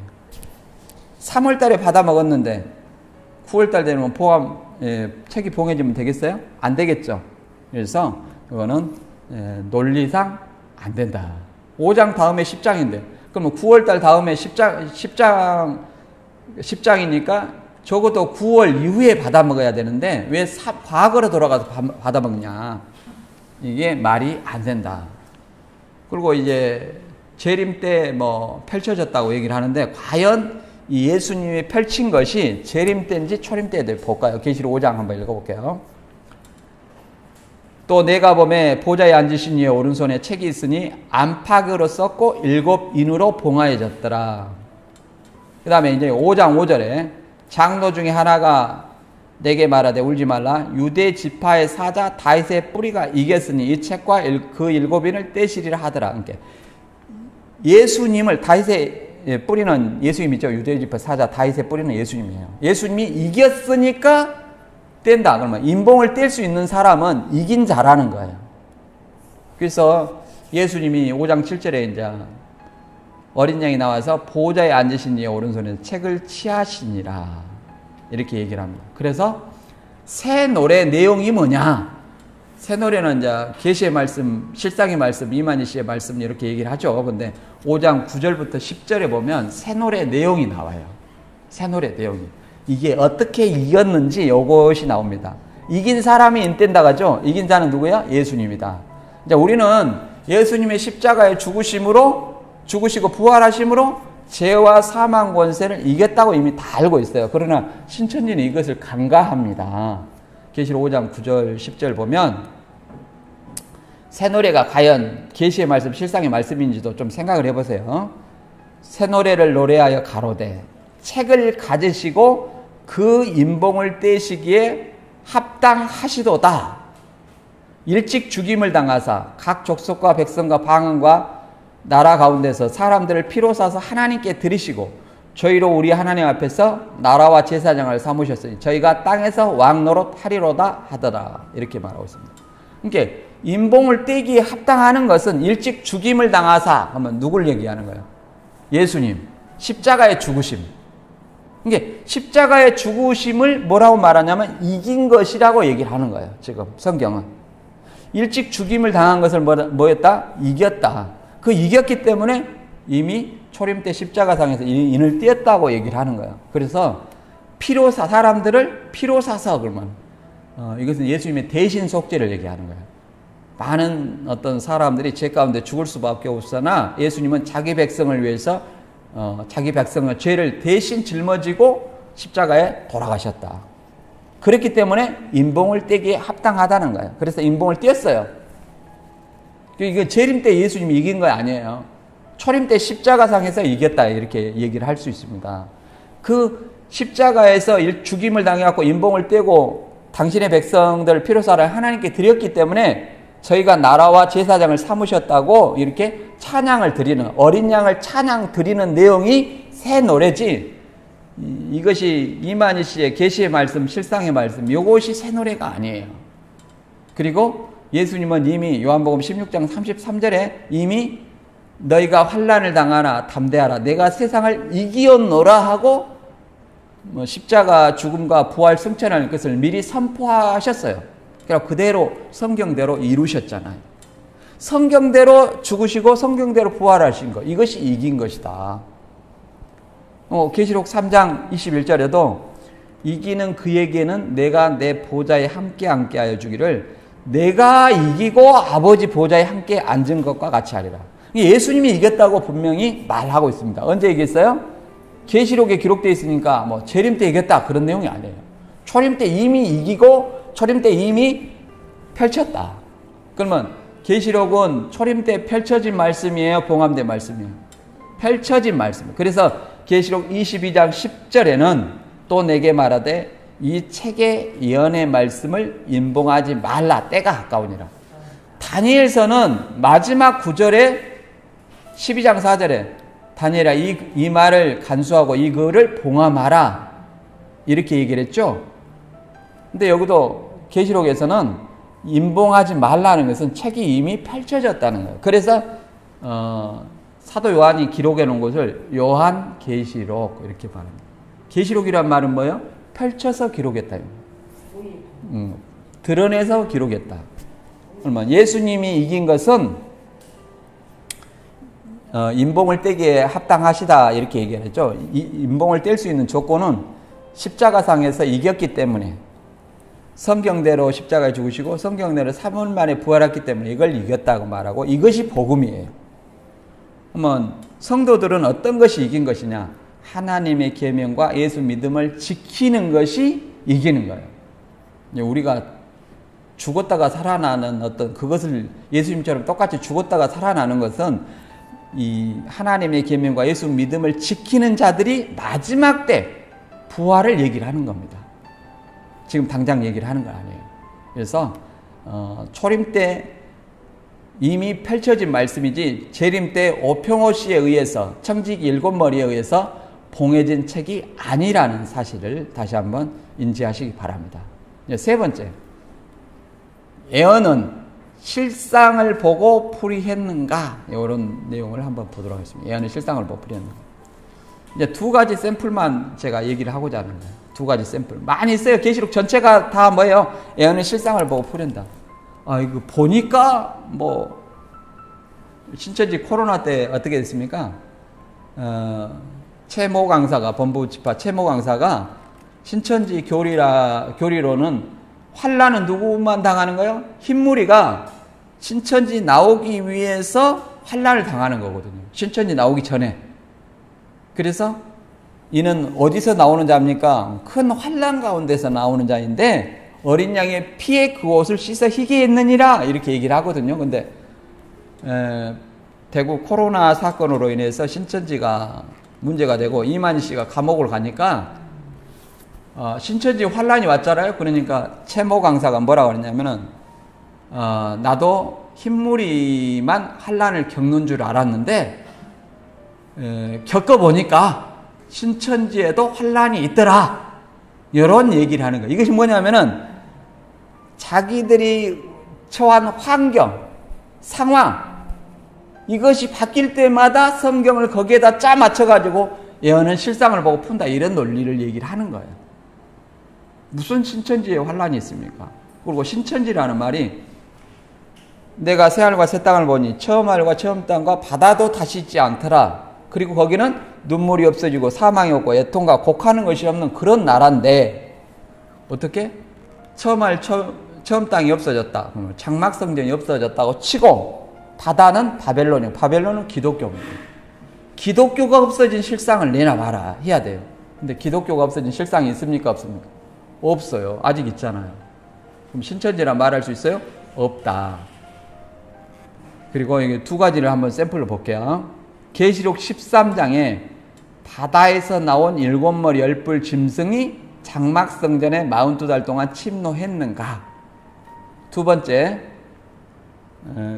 A: 3월 달에 받아 먹었는데 9월 달 되면 책이 봉해지면 되겠어요? 안 되겠죠. 그래서 이거는 논리상 안 된다. 5장 다음에 10장인데 그러면 9월 달 다음에 10장이니까 적어도 9월 이후에 받아 먹어야 되는데 왜 과거로 돌아가서 받아 먹냐. 이게 말이 안 된다. 그리고 이제 재림 때 뭐 펼쳐졌다고 얘기를 하는데 과연 이 예수님이 펼친 것이 재림 때인지 초림 때인지 볼까요? 계시록 5장 한번 읽어볼게요. 또 내가 보매 보좌에 앉으신 이의 오른손에 책이 있으니 안팎으로 썼고 7인으로 봉하여졌더라. 그 다음에 이제 5장 5절에 장로 중에 하나가 내게 말하되 울지 말라. 유대 지파의 사자 다윗의 뿌리가 이겼으니 이 책과 그 7인을 떼시리라 하더라. 그러니까 예수님을 다윗의 뿌리는 예수님이죠. 유대 지파 사자 다윗의 뿌리는 예수님이에요. 예수님이 이겼으니까 뗀다. 그러면 인봉을 뗄 수 있는 사람은 이긴 자라는 거예요. 그래서 예수님이 5장 7절에 이제 어린 양이 나와서 보좌에 앉으신 이의 오른손에 책을 취하시니라. 이렇게 얘기를 합니다. 그래서 새 노래 내용이 뭐냐? 새 노래는 이제 계시의 말씀, 실상의 말씀, 이만희 씨의 말씀 이렇게 얘기를 하죠. 근데 5장 9절부터 10절에 보면 새 노래 내용이 나와요. 새 노래 내용이. 이게 어떻게 이겼는지 이것이 나옵니다. 이긴 사람이 인된다 가죠. 이긴 자는 누구야? 예수님이다. 이제 우리는 예수님의 십자가의 죽으심으로 죽으시고 부활하심으로 죄와 사망 권세를 이겼다고 이미 다 알고 있어요. 그러나 신천지는 이것을 간과합니다. 계시록 5장 9절 10절 보면 새 노래가 과연 계시의 말씀 실상의 말씀인지도 좀 생각을 해보세요. 새 노래를 노래하여 가로되 책을 가지시고 그 인봉을 떼시기에 합당하시도다. 일찍 죽임을 당하사 각 족속과 백성과 방언과 나라 가운데서 사람들을 피로 사서 하나님께 드리시고 저희로 우리 하나님 앞에서 나라와 제사장을 삼으셨으니 저희가 땅에서 왕노릇 하리로다 하더라. 이렇게 말하고 있습니다. 그러니까 인봉을 떼기에 합당하는 것은 일찍 죽임을 당하사 하면 누굴 얘기하는 거예요? 예수님 십자가의 죽으심. 그러니까 십자가의 죽으심을 뭐라고 말하냐면 이긴 것이라고 얘기를 하는 거예요. 지금 성경은 일찍 죽임을 당한 것을 뭐였다? 이겼다. 그 이겼기 때문에 이미 초림 때 십자가상에서 인을 띄었다고 얘기를 하는 거예요. 그래서 사람들을 피로 사서 그러면 이것은 예수님의 대신 속죄를 얘기하는 거예요. 많은 어떤 사람들이 죄 가운데 죽을 수밖에 없으나 예수님은 자기 백성을 위해서 자기 백성의 죄를 대신 짊어지고 십자가에 돌아가셨다. 그렇기 때문에 인봉을 떼기에 합당하다는 거예요. 그래서 인봉을 띄었어요. 이거 재림 때 예수님이 이긴 거 아니에요. 초림 때 십자가상에서 이겼다 이렇게 얘기를 할 수 있습니다. 그 십자가에서 죽임을 당해갖고 인봉을 떼고 당신의 백성들을 피로사를 하나님께 드렸기 때문에 저희가 나라와 제사장을 삼으셨다고 이렇게 찬양을 드리는 어린 양을 찬양 드리는 내용이 새 노래지 이것이 이만희 씨의 계시의 말씀 실상의 말씀 이것이 새 노래가 아니에요. 그리고 예수님은 이미 요한복음 16장 33절에 이미 너희가 환난을 당하나 담대하라 내가 세상을 이기었노라 하고 십자가 죽음과 부활 승천하는 것을 미리 선포하셨어요. 그러니까 그대로 성경대로 이루셨잖아요. 성경대로 죽으시고 성경대로 부활하신 것 이것이 이긴 것이다. 계시록 3장 21절에도 이기는 그에게는 내가 내 보좌에 함께 하여 주기를 내가 이기고 아버지 보좌에 함께 앉은 것과 같이 하리라. 예수님이 이겼다고 분명히 말하고 있습니다. 언제 얘기했어요? 계시록에 기록되어 있으니까 재림 때 이겼다 그런 내용이 아니에요. 초림 때 이미 이기고 초림 때 이미 펼쳤다. 그러면 계시록은 초림 때 펼쳐진 말씀이에요? 봉함된 말씀이에요? 펼쳐진 말씀이에요. 그래서 계시록 22장 10절에는 또 내게 말하되 이 책의 예언의 말씀을 인봉하지 말라 때가 가까우니라. 다니엘서는 마지막 9절에 12장 4절에 다니엘아 이 말을 간수하고 이 글을 봉함하라 이렇게 얘기를 했죠. 근데 여기도 계시록에서는 인봉하지 말라는 것은 책이 이미 펼쳐졌다는 거예요. 그래서 사도 요한이 기록해 놓은 것을 요한 계시록 이렇게 말합니다. 계시록이란 말은 뭐예요? 펼쳐서 기록했다. 드러내서 기록했다. 그러면 예수님이 이긴 것은 인봉을 떼기에 합당하시다 이렇게 얘기했죠. 인봉을 뗄 수 있는 조건은 십자가상에서 이겼기 때문에 성경대로 십자가에 죽으시고 성경대로 3일 만에 부활했기 때문에 이걸 이겼다고 말하고 이것이 복음이에요. 그러면 성도들은 어떤 것이 이긴 것이냐? 하나님의 계명과 예수 믿음을 지키는 것이 이기는 거예요. 우리가 죽었다가 살아나는 어떤 그것을 예수님처럼 똑같이 죽었다가 살아나는 것은 이 하나님의 계명과 예수 믿음을 지키는 자들이 마지막 때 부활을 얘기를 하는 겁니다. 지금 당장 얘기를 하는 건 아니에요. 그래서 초림 때 이미 펼쳐진 말씀이지 재림 때 오평호 씨에 의해서 청지기 일곱머리에 의해서 봉해진 책이 아니라는 사실을 다시 한번 인지하시기 바랍니다. 세 번째, 예언은 실상을 보고 풀이했는가? 이런 내용을 한번 보도록 하겠습니다. 예언은 실상을 보고 풀이했는가? 이제 두 가지 샘플만 제가 얘기를 하고자 하는 거예요. 두 가지 샘플. 많이 있어요. 계시록 전체가 다 뭐예요? 예언은 실상을 보고 풀이한다. 이거 보니까 신천지 코로나 때 어떻게 됐습니까? 최모 강사가 법무지파 최모 강사가 신천지 교리로는 환란은 누구만 당하는 거예요? 흰무리가 신천지 나오기 위해서 환란을 당하는 거거든요. 신천지 나오기 전에. 그래서 이는 어디서 나오는 자입니까? 큰 환난 가운데서 나오는 자인데 어린 양의 피에 그 옷을 씻어 희게 했느니라 이렇게 얘기를 하거든요. 근데 대구 코로나 사건으로 인해서 신천지가 문제가 되고 이만희 씨가 감옥을 가니까 신천지 환란이 왔잖아요. 그러니까 최모 강사가 뭐라고 그랬냐면은 나도 흰무리만 환란을 겪는 줄 알았는데 겪어보니까 신천지에도 환란이 있더라. 이런 얘기를 하는 거예요. 이것이 뭐냐면은 자기들이 처한 환경, 상황 이것이 바뀔 때마다 성경을 거기에다 짜 맞춰가지고 예언은 실상을 보고 푼다. 이런 논리를 얘기를 하는 거예요. 무슨 신천지에 환란이 있습니까? 그리고 신천지라는 말이 내가 새하늘과 새 땅을 보니 처음 하늘과 처음 땅과 바다도 다시 있지 않더라. 그리고 거기는 눈물이 없어지고 사망이 없고 애통과 곡하는 것이 없는 그런 나라인데 어떻게? 처음 땅이 없어졌다. 장막 성전이 없어졌다고 치고 바다는 바벨론이고 바벨론은 기독교입니다. 기독교가 없어진 실상을 내놔봐라 해야 돼요. 근데 기독교가 없어진 실상이 있습니까? 없습니까? 없어요. 아직 있잖아요. 그럼 신천지라 말할 수 있어요? 없다. 그리고 이게 두 가지를 한번 샘플로 볼게요. 계시록 13장에 바다에서 나온 7머리 10뿔 짐승이 장막성전에 42달 동안 침노했는가? 두 번째,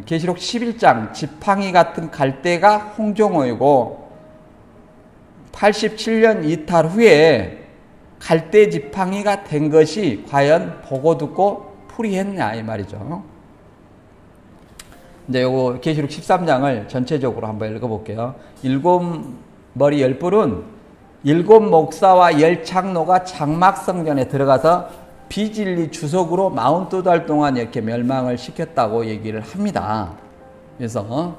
A: 계시록 11장 지팡이 같은 갈대가 홍종호이고 87년 이탈 후에 갈대 지팡이가 된 것이 과연 보고 듣고 풀이했냐 이 말이죠. 이제 요거 계시록 13장을 전체적으로 한번 읽어볼게요. 7머리 10뿔은 7 목사와 10 장로가 장막성전에 들어가서 비진리 주석으로 42달 동안 이렇게 멸망을 시켰다고 얘기를 합니다. 그래서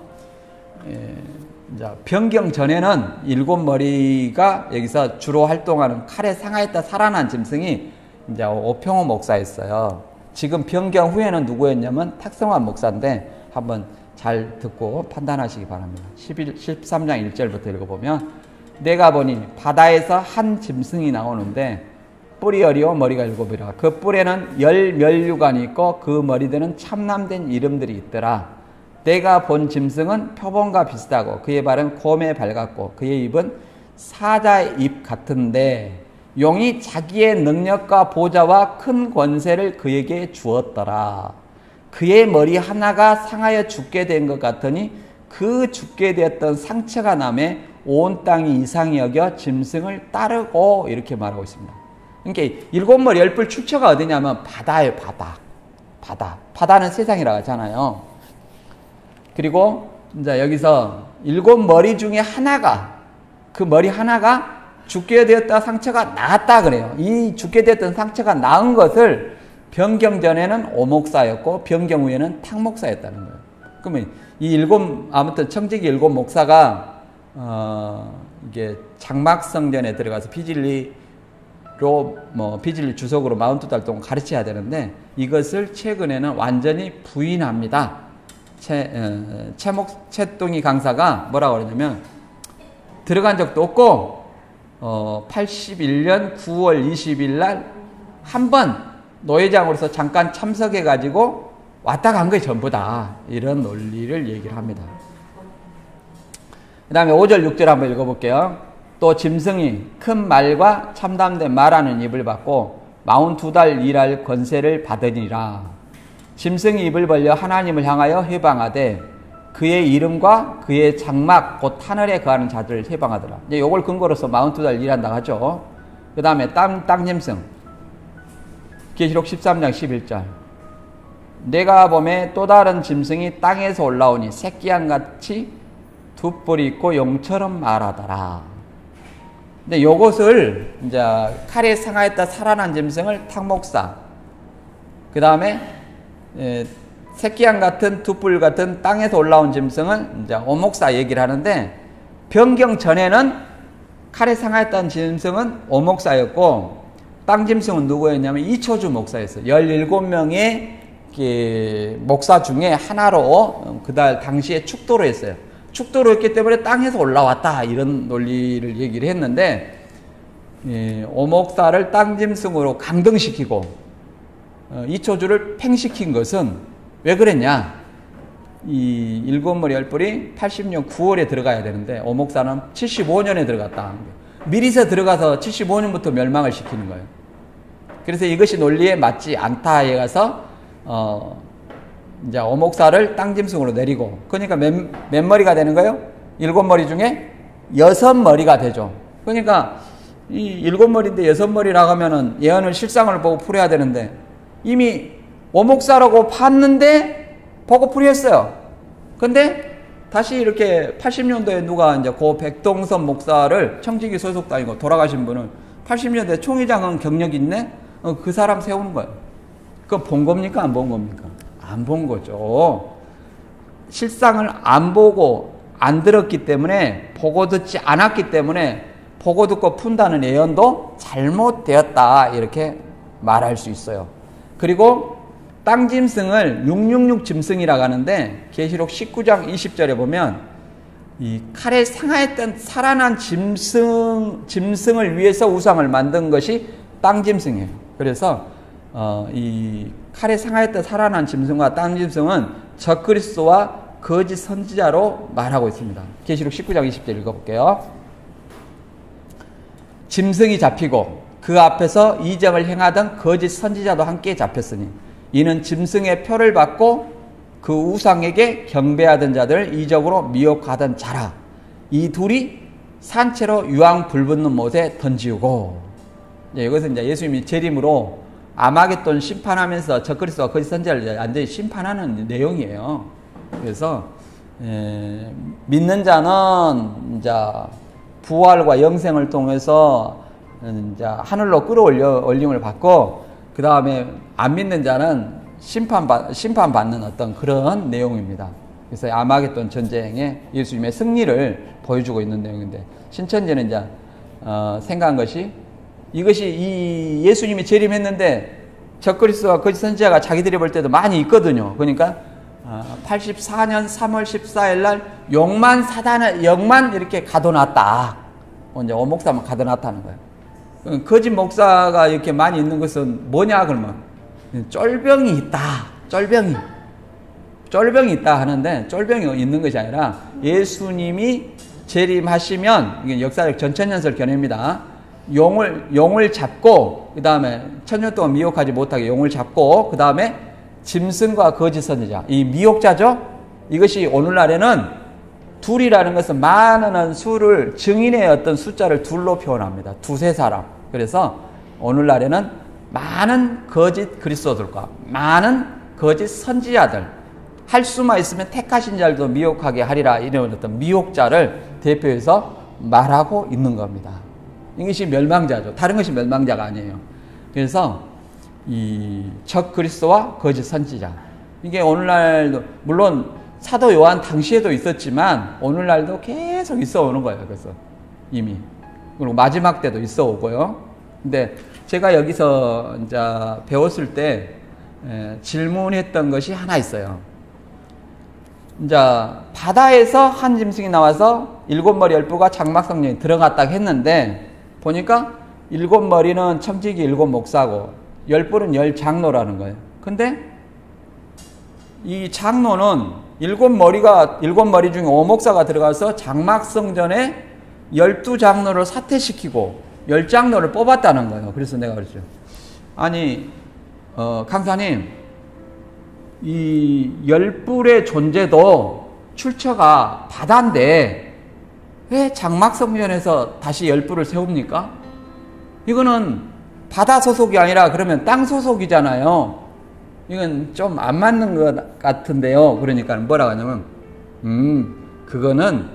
A: 이제 변경 전에는 7머리가 여기서 주로 활동하는 칼에 상하였다 살아난 짐승이 이제 오평호 목사였어요. 지금 변경 후에는 누구였냐면 탁성환 목사인데 한번 잘 듣고 판단하시기 바랍니다. 13장 1절부터 읽어보면 내가 보니 바다에서 한 짐승이 나오는데 뿔이 10이요 머리가 7이라. 그 뿔에는 10 면류관이 있고 그 머리들은 참남된 이름들이 있더라. 내가 본 짐승은 표범과 비슷하고 그의 발은 곰에 발 같고 그의 입은 사자의 입 같은데 용이 자기의 능력과 보좌와 큰 권세를 그에게 주었더라. 그의 머리 하나가 상하여 죽게 된 것 같으니 그 죽게 되었던 상처가 남에 온 땅이 이상히 여겨 짐승을 따르고 이렇게 말하고 있습니다. 그러니까 7머리 10뿔 출처가 어디냐면 바다예요. 바다는 세상이라고 하잖아요. 그리고 이제 여기서 7머리 중에 하나가 그 머리 하나가 죽게 되었다 상처가 나았다 그래요. 이 죽게 되었던 상처가 나은 것을 변경 전에는 오목사였고 변경 후에는 탁목사였다는 거예요. 그러면 아무튼 청지기 7 목사가 이게 장막성전에 들어가서 비진리 주석으로 42달 동안 가르쳐야 되는데 이것을 최근에는 완전히 부인합니다. 채동이 강사가 뭐라고 그러냐면 들어간 적도 없고 81년 9월 20일 날 한 번 노회장으로서 잠깐 참석해 가지고 왔다 간 거에 전부다. 이런 논리를 얘기를 합니다. 그 다음에 5절 6절 한번 읽어볼게요. 또 짐승이 큰 말과 참담된 말하는 입을 받고 42달 일할 권세를 받으니라. 짐승이 입을 벌려 하나님을 향하여 해방하되 그의 이름과 그의 장막 곧 하늘에 거하는 자들을 해방하더라. 이제 요걸 근거로서 42달 일한다고 하죠. 그 다음에 땅 짐승 계시록 13장 11절 내가 보매 또 다른 짐승이 땅에서 올라오니 새끼양같이 두 뿔이 있고 용처럼 말하더라. 근데 요것을 이제 칼에 상하였다 살아난 짐승을 탁목사, 그 다음에 새끼양 같은 두 뿔 같은 땅에서 올라온 짐승은 이제 오목사 얘기를 하는데 변경 전에는 칼에 상하였던 짐승은 오목사였고 땅 짐승은 누구였냐면 이초주 목사였어요. 17명의 목사 중에 하나로 그달 당시에 축도를 했어요. 축도로 했기 때문에 땅에서 올라왔다 이런 논리를 얘기를 했는데 오목사를 땅짐승으로 강등시키고 이초주를 팽시킨 것은 왜 그랬냐? 이 일곱머리 열뿔이 80년 9월에 들어가야 되는데 오목사는 75년에 들어갔다. 미리서 들어가서 75년부터 멸망을 시키는 거예요. 그래서 이것이 논리에 맞지 않다에 가서 이제 오목사를 땅짐승으로 내리고, 그러니까 몇 머리가 되는 거예요? 7머리 중에 6머리가 되죠. 그러니까 이 7머리인데 6머리라고 하면은 예언을 실상을 보고 풀어야 되는데 이미 오목사라고 봤는데 보고 풀이했어요. 근데 다시 이렇게 80년도에 누가 이제 고 백동선 목사를 청지기 소속도 아니고 돌아가신 분은 80년대 총회장은 경력이 있네? 그 사람 세우는 거예요. 그거 본 겁니까? 안 본 겁니까? 안 본 거죠. 실상을 안 보고 안 들었기 때문에, 보고 듣지 않았기 때문에 보고 듣고 푼다는 예언도 잘못되었다 이렇게 말할 수 있어요. 그리고 땅짐승을 666 짐승이라고 하는데 계시록 19장 20절에 보면 이 칼에 상하였던 살아난 짐승을 위해서 우상을 만든 것이 땅짐승이에요. 그래서 이 칼에 상하였던 살아난 짐승과 땅짐승은 적그리스도와 거짓 선지자로 말하고 있습니다. 계시록 19장 20절 읽어볼게요. 짐승이 잡히고 그 앞에서 이적을 행하던 거짓 선지자도 함께 잡혔으니 이는 짐승의 표를 받고 그 우상에게 경배하던 자들을 이적으로 미혹하던 자라. 이 둘이 산채로 유황 불붙는 못에 던지우고. 이것은 이제 예수님이 재림으로 아마겟돈 심판하면서 적그리스도와 거짓 선지자를 완전히 심판하는 내용이에요. 그래서 믿는 자는 이제 부활과 영생을 통해서 이제 하늘로 끌어올림을 받고, 그 다음에 안 믿는 자는 심판받는 어떤 그런 내용입니다. 그래서 아마겟돈 전쟁에 예수님의 승리를 보여주고 있는 내용인데, 신천지는 이제 생각한 것이, 이것이 이 예수님이 재림했는데 적그리스도와 거짓 선지자가 자기들이 볼 때도 많이 있거든요. 그러니까 84년 3월 14일 날 영만 이렇게 가둬놨다. 이제 오목사만 가둬놨다는 거예요. 거짓 목사가 이렇게 많이 있는 것은 뭐냐 그러면 쫄병이 있다. 쫄병이 있다 하는데, 쫄병이 있는 것이 아니라 예수님이 재림하시면, 이게 역사적 전천년설 견해입니다. 용을 잡고, 그 다음에 천년 동안 미혹하지 못하게 용을 잡고, 그 다음에 짐승과 거짓 선지자, 이 미혹자죠. 이것이 오늘날에는 둘이라는 것은 많은 수를, 증인의 어떤 숫자를 둘로 표현합니다. 두세 사람. 그래서 오늘날에는 많은 거짓 그리스도들과 많은 거짓 선지자들, 할 수만 있으면 택하신 자들도 미혹하게 하리라, 이런 어떤 미혹자를 대표해서 말하고 있는 겁니다. 이것이 멸망자죠. 다른 것이 멸망자가 아니에요. 그래서 이 적그리스도와 거짓 선지자, 이게 오늘날도 물론 사도 요한 당시에도 있었지만 오늘날도 계속 있어 오는 거예요. 그래서 이미, 그리고 마지막 때도 있어 오고요. 근데 제가 여기서 이제 배웠을 때 질문했던 것이 하나 있어요. 이제 바다에서 한 짐승이 나와서 7머리 열부가 장막성령이 들어갔다고 했는데, 보니까 7머리는 청지기 7목사고 10뿔은 10장로라는 거예요. 근데 이 장로는 7머리 중에 5목사가 들어가서 장막성전에 12장로를 사퇴시키고 10장로를 뽑았다는 거예요. 그래서 내가 그랬죠. 아니, 강사님, 이 10뿔의 존재도 출처가 바다인데 왜 장막성전에서 다시 10뿔을 세웁니까? 이거는 바다 소속이 아니라 그러면 땅 소속이잖아요. 이건 좀 안 맞는 것 같은데요. 그러니까 뭐라고 하냐면, 그거는,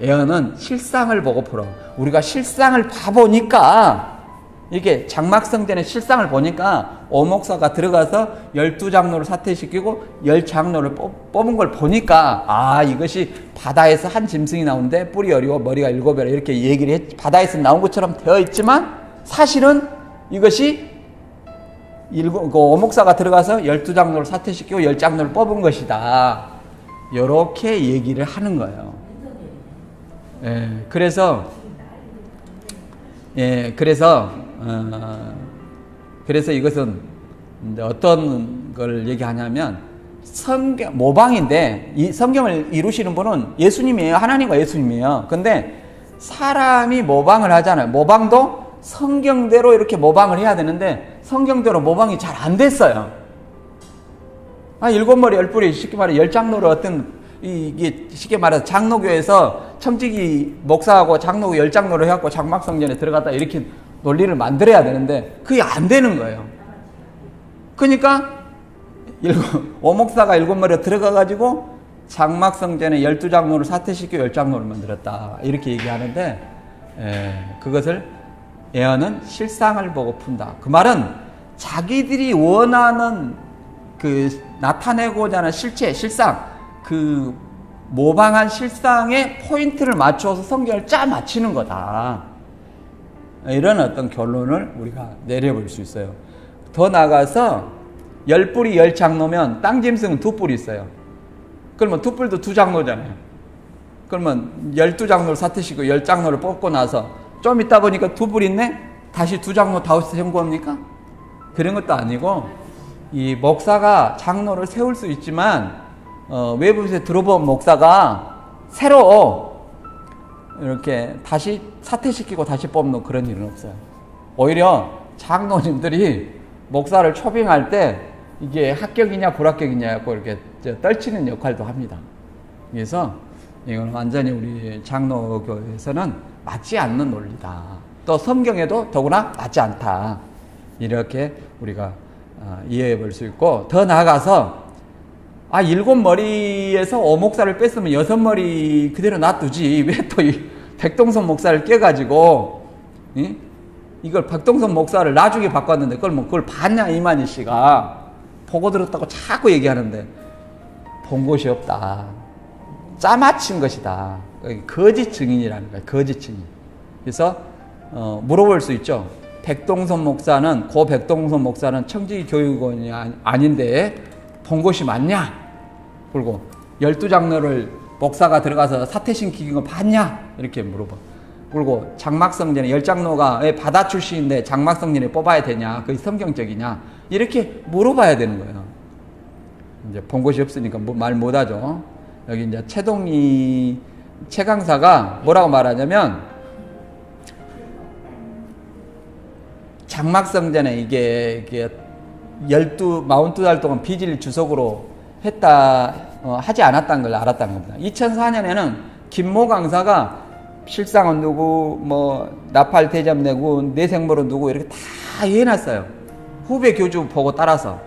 A: 예언은 실상을 보고 풀어. 우리가 실상을 봐보니까, 이게 장막성전의 실상을 보니까, 오목사가 들어가서 12장로를 사퇴시키고 10장로를 뽑은 걸 보니까, 이것이 바다에서 한 짐승이 나오는데 뿔이 여리고 머리가 7이라 이렇게 얘기를 바다에서 나온 것처럼 되어 있지만, 사실은 이것이 오목사가 들어가서 12장로를 사퇴시키고 10장로를 뽑은 것이다. 이렇게 얘기를 하는 거예요. 그래서 이것은 이제 어떤 걸 얘기하냐면 성경 모방인데, 이 성경을 이루시는 분은 예수님이에요. 하나님과 예수님이에요. 근데 사람이 모방을 하잖아요. 모방도 성경대로 이렇게 모방을 해야 되는데 성경대로 모방이 잘 안 됐어요. 일곱 머리 열 뿌리, 쉽게 말해 열장로를 어떤 이게 쉽게 말해서 장로교에서 청지기 목사하고 장로 열장로를 해갖고 장막성전에 들어갔다 이렇게 논리를 만들어야 되는데 그게 안 되는 거예요. 그러니까 오목사가 일곱 머리에 들어가가지고 장막성전에 12장로를 사퇴시켜 10장로를 만들었다 이렇게 얘기하는데, 그것을 예언은 실상을 보고 푼다. 그 말은 자기들이 원하는 그 나타내고자 하는 실체, 실상, 그 모방한 실상에 포인트를 맞춰서 성경을 짜 맞히는 거다. 이런 어떤 결론을 우리가 내려볼 수 있어요. 더 나아가서 10뿌리 10장로면 땅 짐승은 2뿔이 있어요. 그러면 2뿔도 2장로잖아요. 그러면 12장로를 사퇴시키고 10장로를 뽑고 나서 좀 있다 보니까 2뿔 있네? 다시 2장로 다우스 선고합니까? 그런 것도 아니고, 이 목사가 장로를 세울 수 있지만 외부에서 들어본 목사가 새로 이렇게 다시 사퇴시키고 다시 뽑는 그런 일은 없어요. 오히려 장로님들이 목사를 초빙할 때 이게 합격이냐 불합격이냐 갖고 이렇게 떨치는 역할도 합니다. 그래서 이건 완전히 우리 장로교에서는 맞지 않는 논리다. 또 성경에도 더구나 맞지 않다. 이렇게 우리가 이해해 볼 수 있고, 더 나아가서 7머리에서 5목사를 뺐으면 6머리 그대로 놔두지 왜 또 이 백동선 목사를 껴가지고 이걸 백동선 목사를 나중에 바꿨는데 그걸 봤냐 이만희 씨가 보고 들었다고 자꾸 얘기하는데 본 것이 없다. 짜맞힌 것이다. 거짓 증인이라는 거예요. 거짓 증인. 그래서 물어볼 수 있죠. 백동선 목사는 청지 교육원이 아닌데 본 것이 맞냐? 그리고 12장로를 목사가 들어가서 사퇴시키는 거 봤냐? 이렇게 물어봐. 그리고 장막성전에 10장로가 왜 바다 출신인데 장막성전에 뽑아야 되냐? 그게 성경적이냐? 이렇게 물어봐야 되는 거예요. 이제 본 것이 없으니까 말 못하죠. 여기 이제 최동희 최강사가 뭐라고 말하냐면, 장막성전에 이게 42달 동안 비질 주석으로 하지 않았다는 걸 알았다는 겁니다. 2004년에는 김모 강사가 실상은 누구, 나팔 대접 내고, 내생모로 누구, 이렇게 다 해놨어요. 후배 교주 보고 따라서.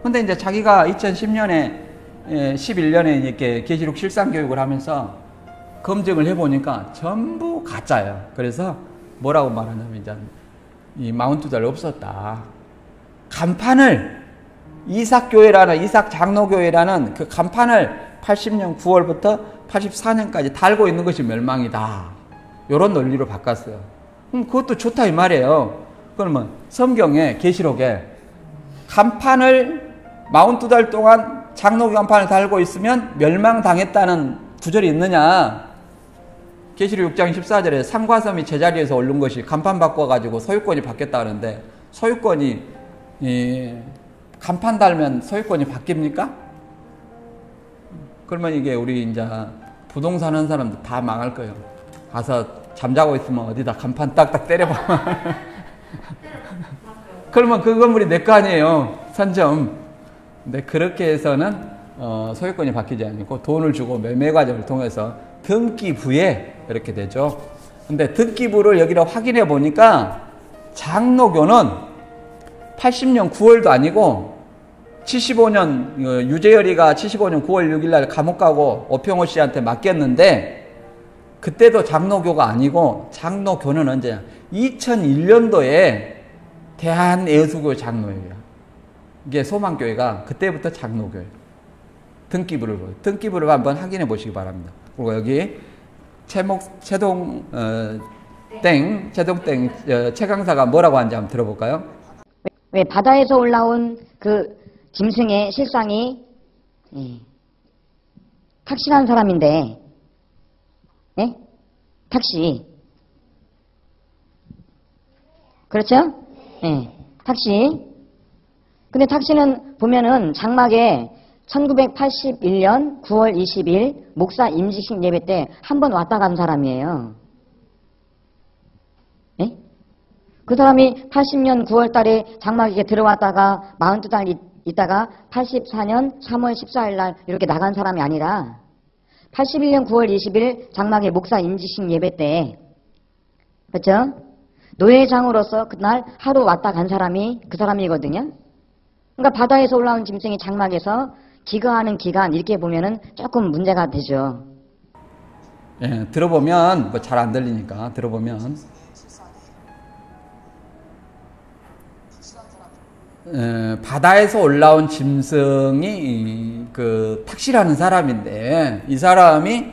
A: 근데 이제 자기가 2010년에, 11년에 이렇게 계시록 실상교육을 하면서 검증을 해보니까 전부 가짜예요. 그래서 뭐라고 말하냐면, 이제 이 42달 없었다. 간판을, 이삭 장로교회라는 그 간판을 80년 9월부터 84년까지 달고 있는 것이 멸망이다. 이런 논리로 바꿨어요. 그것도 좋다 이 말이에요. 그러면 성경에 계시록에 간판을 42달 동안 장로교 간판을 달고 있으면 멸망당했다는 구절이 있느냐? 계시록 6장 14절에 상과섬이 제자리에서 오른 것이 간판 바꿔가지고 소유권이 바뀌었다는데, 소유권이 간판 달면 소유권이 바뀝니까? 그러면 이게 우리 이제 부동산 한 사람들 다 망할 거예요. 가서 잠자고 있으면 어디다 간판 딱딱 때려봐. 그러면 그 건물이 내 거 아니에요. 선점. 근데 그렇게 해서는 소유권이 바뀌지 않고 돈을 주고 매매 과정을 통해서 등기부에 이렇게 되죠. 근데 등기부를 여기로 확인해 보니까 장로교는 80년 9월도 아니고 75년 유재열이가 75년 9월 6일 날 감옥 가고 오평호 씨한테 맡겼는데, 그때도 장로교가 아니고, 장로교는 언제냐? 2001년도에 대한예수교 장로예요. 이게 소망교회가 그때부터 장로교예요. 등기부를 한번 확인해 보시기 바랍니다. 그리고 여기 최동땡 최강사가 뭐라고 하는지 한번 들어볼까요?
B: 왜 바다에서 올라온 그 짐승의 실상이 탁실한 사람인데, 예? 탁시. 그렇죠? 예. 탁시. 근데 탁시는 보면은 장막에 1981년 9월 20일 목사 임직식 예배 때 한 번 왔다 간 사람이에요. 예? 그 사람이 80년 9월 달에 장막에 들어왔다가 42달 있다가 84년 3월 14일 날 이렇게 나간 사람이 아니라 81년 9월 20일 장막에 목사 임직식 예배 때, 그렇죠? 노예장으로서 그날 하루 왔다 간 사람이 그 사람이거든요. 그러니까 바다에서 올라온 짐승이 장막에서 기거하는 기간 이렇게 보면은 조금 문제가 되죠.
A: 예, 들어보면 뭐 잘 안 들리니까 들어보면 바다에서 올라온 짐승이 그 탁시라는 사람인데 이 사람이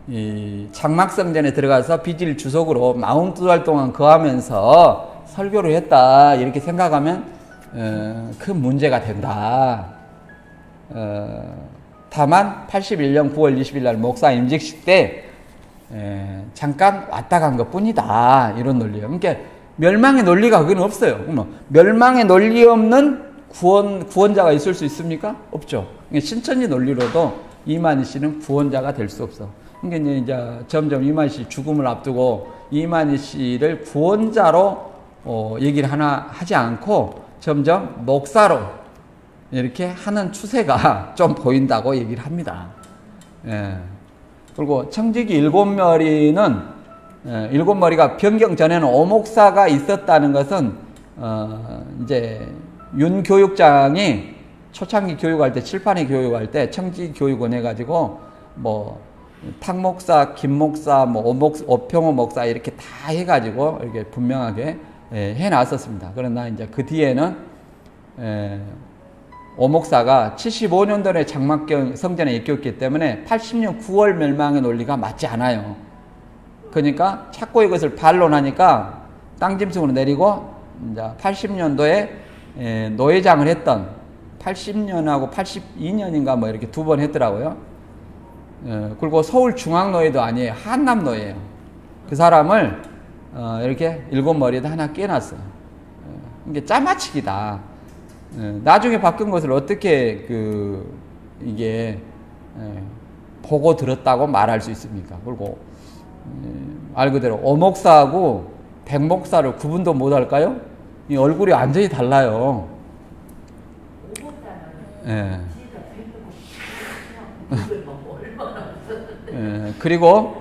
A: 이 장막성전에 들어가서 비질 주석으로 42달 동안 거하면서 설교를 했다 이렇게 생각하면 큰 문제가 된다. 다만 81년 9월 20일 날 목사 임직식 때 잠깐 왔다 간 것 뿐이다 이런 논리예요. 그러니까 멸망의 논리가 그건 없어요. 멸망의 논리 없는 구원자가 있을 수 있습니까? 없죠. 그러니까 신천지 논리로도 이만희 씨는 구원자가 될 수 없어. 그러니까 이제 점점 이만희 씨 죽음을 앞두고 이만희 씨를 구원자로 얘기를 하지 않고 점점 목사로 이렇게 하는 추세가 좀 보인다고 얘기를 합니다. 예. 그리고 청지기 일곱 머리가 변경 전에는 오목사가 있었다는 것은 이제 윤 교육장이 초창기 교육할 때 칠판에 교육할 때 청지기 교육원 해가지고 뭐 탁목사, 김목사, 뭐 오평호 목사 이렇게 다 해가지고 이렇게 분명하게 해놨었습니다. 그러나 이제 그 뒤에는 오목사가 75년도에 장막경 성전에 입겼기 때문에 80년 9월 멸망의 논리가 맞지 않아요. 그러니까 자꾸 이것을 반론하니까 땅짐승으로 내리고 이제 80년도에 노예장을 했던 80년하고 82년인가 뭐 이렇게 두 번 했더라고요. 그리고 서울중앙노예도 아니에요. 한남노예요. 그 사람을 이렇게 일곱 머리에다 하나 깨놨어요. 이게 짜맞추기다. 나중에 바꾼 것을 어떻게 이게 보고 들었다고 말할 수 있습니까? 그리고 말 그대로 오목사하고 백목사를 구분도 못할까요? 이 얼굴이 완전히 달라요. 예. 그리고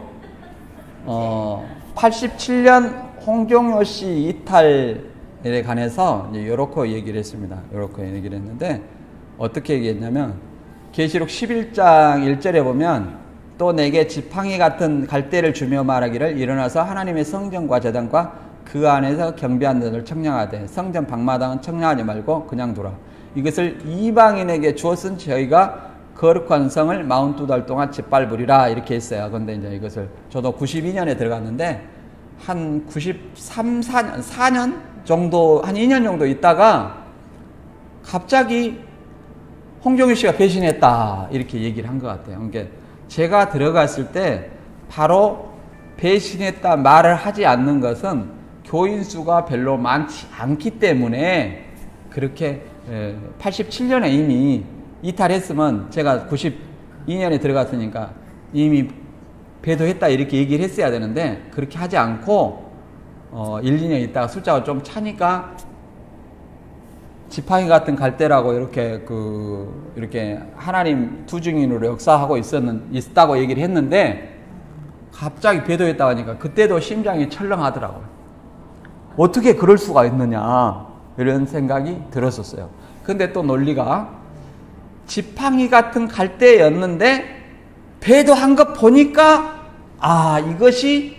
A: 87년 홍종효 씨 이탈에 관해서 이렇게 얘기를 했습니다. 이렇게 얘기를 했는데 어떻게 얘기했냐면 계시록 11장 1절에 보면 또 내게 지팡이 같은 갈대를 주며 말하기를 일어나서 하나님의 성전과 제단과 그 안에서 경배하는 자를 청량하되 성전 방마당은 청량하지 말고 그냥 두라. 이것을 이방인에게 주었은 저희가 거룩한 성을 42달 동안 짓밟으리라 이렇게 했어요. 그런데 이제 이것을 저도 92년에 들어갔는데 한 93, 4년 정도 한 2년 정도 있다가 갑자기 홍종일 씨가 배신했다 이렇게 얘기를 한 것 같아요. 그러니까 제가 들어갔을 때 바로 배신했다 말을 하지 않는 것은 교인 수가 별로 많지 않기 때문에 그렇게 87년에 이미 이탈했으면 제가 92년에 들어갔으니까 이미 배도했다 이렇게 얘기를 했어야 되는데 그렇게 하지 않고 1, 2년 있다가 숫자가 좀 차니까 지팡이 같은 갈대라고 이렇게 하나님 투증인으로 역사하고 있다고 얘기를 했는데 갑자기 배도했다고 하니까 그때도 심장이 철렁하더라고요. 어떻게 그럴 수가 있느냐 이런 생각이 들었었어요. 근데 또 논리가 지팡이 같은 갈대였는데 배도한 것 보니까 이것이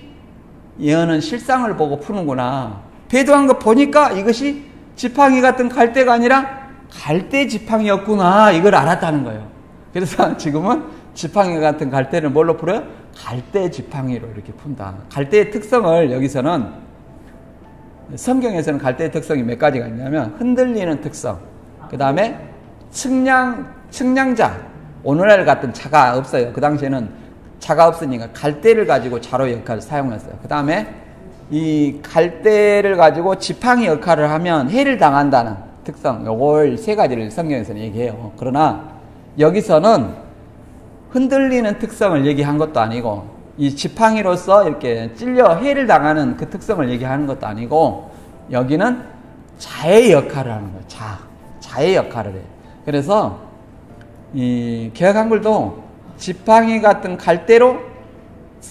A: 예언은 실상을 보고 푸는구나. 배도한 것 보니까 이것이 지팡이 같은 갈대가 아니라 갈대 지팡이였구나 이걸 알았다는 거예요. 그래서 지금은 지팡이 같은 갈대를 뭘로 풀어요? 갈대 지팡이로 이렇게 푼다. 갈대의 특성을 여기서는 성경에서는 갈대의 특성이 몇 가지가 있냐면 흔들리는 특성, 그 다음에 측량자, 오늘날 같은 차가 없어요. 그 당시에는 차가 없으니까 갈대를 가지고 자로 역할을 사용했어요. 그 다음에 이 갈대를 가지고 지팡이 역할을 하면 해를 당한다는 특성, 요걸 세 가지를 성경에서는 얘기해요. 그러나 여기서는 흔들리는 특성을 얘기한 것도 아니고 이 지팡이로서 이렇게 찔려 해를 당하는 그 특성을 얘기하는 것도 아니고 여기는 자의 역할을 하는 거예요. 자의 역할을 해요. 그래서 이 개역 한글도 지팡이 같은 갈대로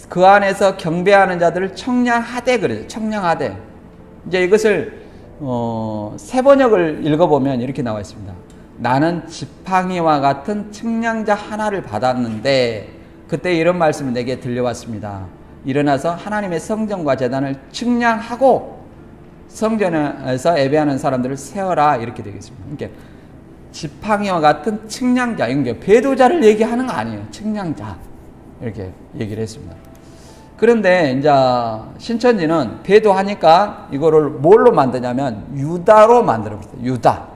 A: 그 안에서 경배하는 자들을 청량하되 그래요. 청량하되. 이제 이것을 세번역을 읽어보면 이렇게 나와 있습니다. 나는 지팡이와 같은 측량자 하나를 받았는데 그때 이런 말씀이 내게 들려왔습니다. 일어나서 하나님의 성전과 제단을 측량하고 성전에서 예배하는 사람들을 세어라 이렇게 되겠습니다. 그러니까 지팡이와 같은 측량자, 이게 배도자를 얘기하는 거 아니에요. 측량자 이렇게 얘기를 했습니다. 그런데 이제 신천지는 배도하니까 이거를 뭘로 만드냐면 유다로 만들어버렸어요. 유다.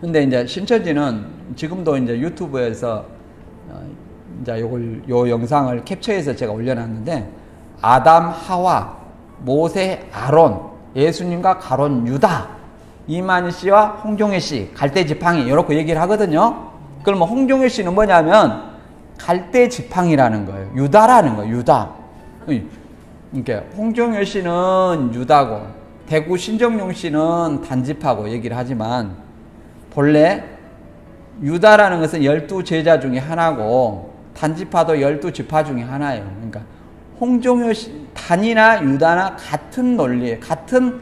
A: 근데 이제 신천지는 지금도 이제 유튜브에서 이제 요 영상을 캡처해서 제가 올려놨는데 아담, 하와, 모세, 아론, 예수님과 가론, 유다, 이만희 씨와 홍종일 씨, 갈대 지팡이 이렇게 얘기를 하거든요. 그러면 홍종일 씨는 뭐냐면 갈대 지팡이라는 거예요. 유다라는 거예요. 유다. 그러니까 홍종일 씨는 유다고 대구 신정용 씨는 단지파고 얘기를 하지만 본래 유다라는 것은 12제자 중에 하나고 단지파도 12지파 중에 하나예요. 그러니까 홍종일 씨, 단이나 유다나 같은 논리, 같은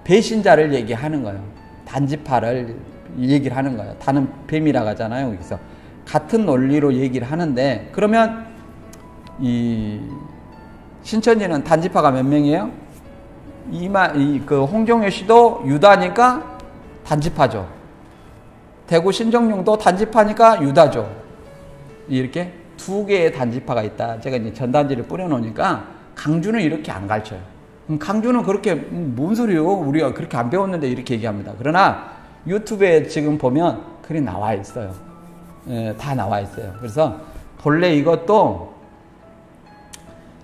A: 배신자를 얘기하는 거예요. 단지파를 얘기를 하는 거예요. 단은 뱀이라고 하잖아요. 그래서 같은 논리로 얘기를 하는데 그러면 이 신천지는 단지파가 몇 명이에요? 그 홍종일 씨도 유다니까 단지파죠. 대구 신정용도 단지파니까 유다죠. 이렇게 두 개의 단지파가 있다. 제가 이제 전단지를 뿌려놓으니까 강주는 이렇게 안 가르쳐요. 강주는 그렇게 뭔 소리요? 우리가 그렇게 안 배웠는데 이렇게 얘기합니다. 그러나 유튜브에 지금 보면 글이 나와 있어요. 예, 다 나와 있어요. 그래서 본래 이것도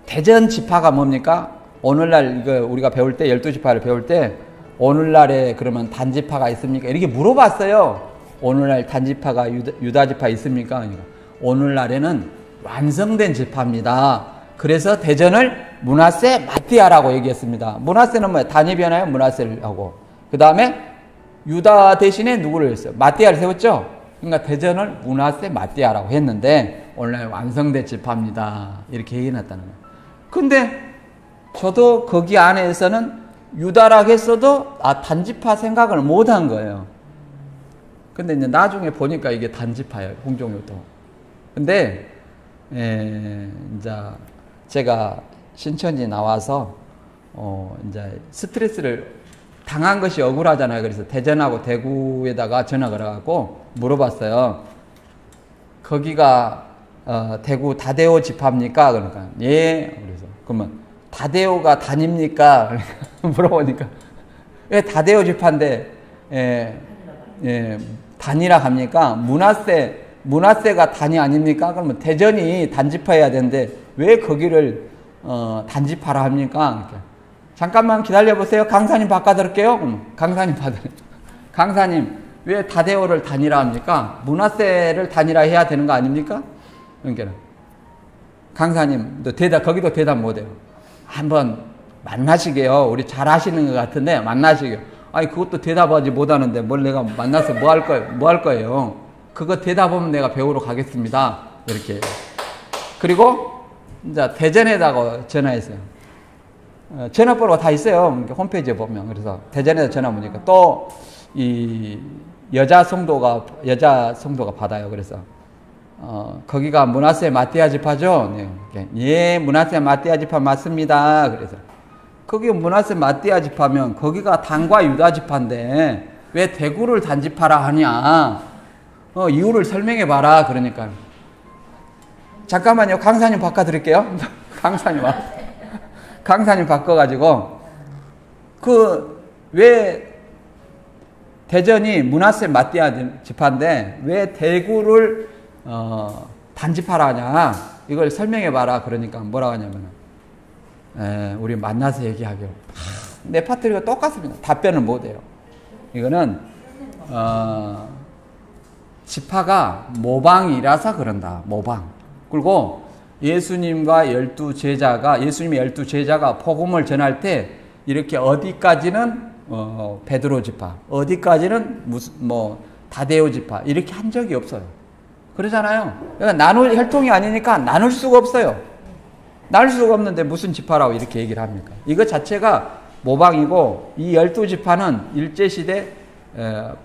A: 대전 지파가 뭡니까? 오늘날 이거 우리가 배울 때 12지파를 배울 때 오늘날에 그러면 단지파가 있습니까? 이렇게 물어봤어요. 오늘날 단지파가 유다지파 있습니까? 그러니까 오늘날에는 완성된 지파입니다. 그래서 대전을 므낫세 마띠아라고 얘기했습니다. 므낫세는 뭐예요? 단이 변하여 므낫세를 하고 그 다음에 유다 대신에 누구를 했어요? 마띠아를 세웠죠? 그러니까 대전을 므낫세 마띠아라고 했는데 오늘날 완성된 지파입니다. 이렇게 얘기해놨다는 거예요. 근데 저도 거기 안에서는 유다라고 했어도 단지파 생각을 못한 거예요. 근데 이제 나중에 보니까 이게 단지파예요. 홍종효도. 근데 이제 제가 신천지 나와서 이제 스트레스를 당한 것이 억울하잖아요. 그래서 대전하고 대구에다가 전화를 해갖고 물어봤어요. 거기가 대구 다대오 지파입니까? 그러니까 예. 그래서 그러면 다대오가 단입니까? 물어보니까 왜 다대오 지파인데 단이라 합니까? 므낫세가 단이 아닙니까? 그러면 대전이 단지파여야 되는데 왜 거기를 단지파라 합니까? 그러니까 잠깐만 기다려보세요. 강사님 바꿔드릴게요. 강사님 강사님 왜 다대오를 단이라 합니까? 므낫세를 단이라 해야 되는 거 아닙니까? 그러니까 강사님 거기도 대답 못해요. 한번 만나시게요. 우리 잘 하시는 것 같은데 만나시게요. 아니 그것도 대답하지 못하는데 뭘 내가 만나서 뭐 할 거예요. 그거 대답하면 내가 배우러 가겠습니다. 이렇게. 그리고 이제 대전에다가 전화했어요. 전화번호가 다 있어요. 홈페이지에 보면. 그래서 대전에다 전화 오니까 또 이 여자 성도가 받아요. 그래서 거기가 므낫세 마띠아 지파죠? 네. 예, 므낫세 마띠아 지파 맞습니다. 그래서 거기 므낫세 마띠아 지파면 거기가 단과 유다 지파인데 왜 대구를 단지파라 하냐? 이유를 설명해 봐라. 그러니까 잠깐만요. 강사님 바꿔드릴게요. 강사님 바꿔가지고 왜 대전이 므낫세 마띠아 지파인데 왜 대구를 단지파라 하냐, 이걸 설명해 봐라. 그러니까 뭐라고 하냐면 우리 만나서 얘기하기로. 내 파트리가 똑같습니다. 답변을 못해요. 이거는 지파가 모방이라서 그런다. 모방. 그리고 예수님과 예수님의 12제자가 복음을 전할 때 이렇게 어디까지는 베드로 지파, 어디까지는 다데오 지파 이렇게 한 적이 없어요. 그러잖아요. 그러니까 나눌 혈통이 아니니까 나눌 수가 없어요. 나눌 수가 없는데 무슨 지파라고 이렇게 얘기를 합니까? 이거 자체가 모방이고, 이 12지파는 일제시대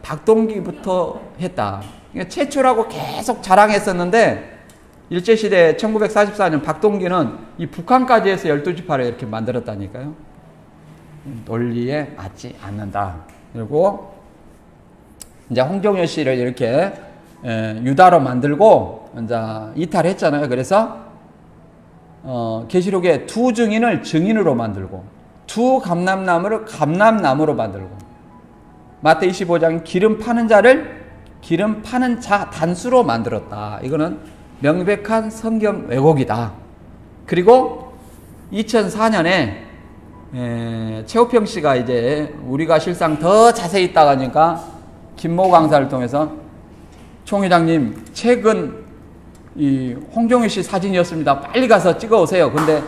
A: 박동기부터 했다. 그러니까 최초라고 계속 자랑했었는데, 일제시대 1944년 박동기는 이 북한까지 해서 12지파를 이렇게 만들었다니까요. 논리에 맞지 않는다. 그리고 이제 홍종여 씨를 이렇게 유다로 만들고 이제 이탈했잖아요. 그래서 계시록에 두 증인을 증인으로 만들고, 두 감람나무를 감람나무로 만들고, 마태 25장 기름 파는 자를 기름 파는 자 단수로 만들었다. 이거는 명백한 성경 왜곡이다. 그리고 2004년에 최우평 씨가 이제 우리가 실상 더 자세히 있다고 하니까 김모 강사를 통해서 총 회장님 책은 이 홍종일 씨 사진이었습니다. 빨리 가서 찍어 오세요. 근데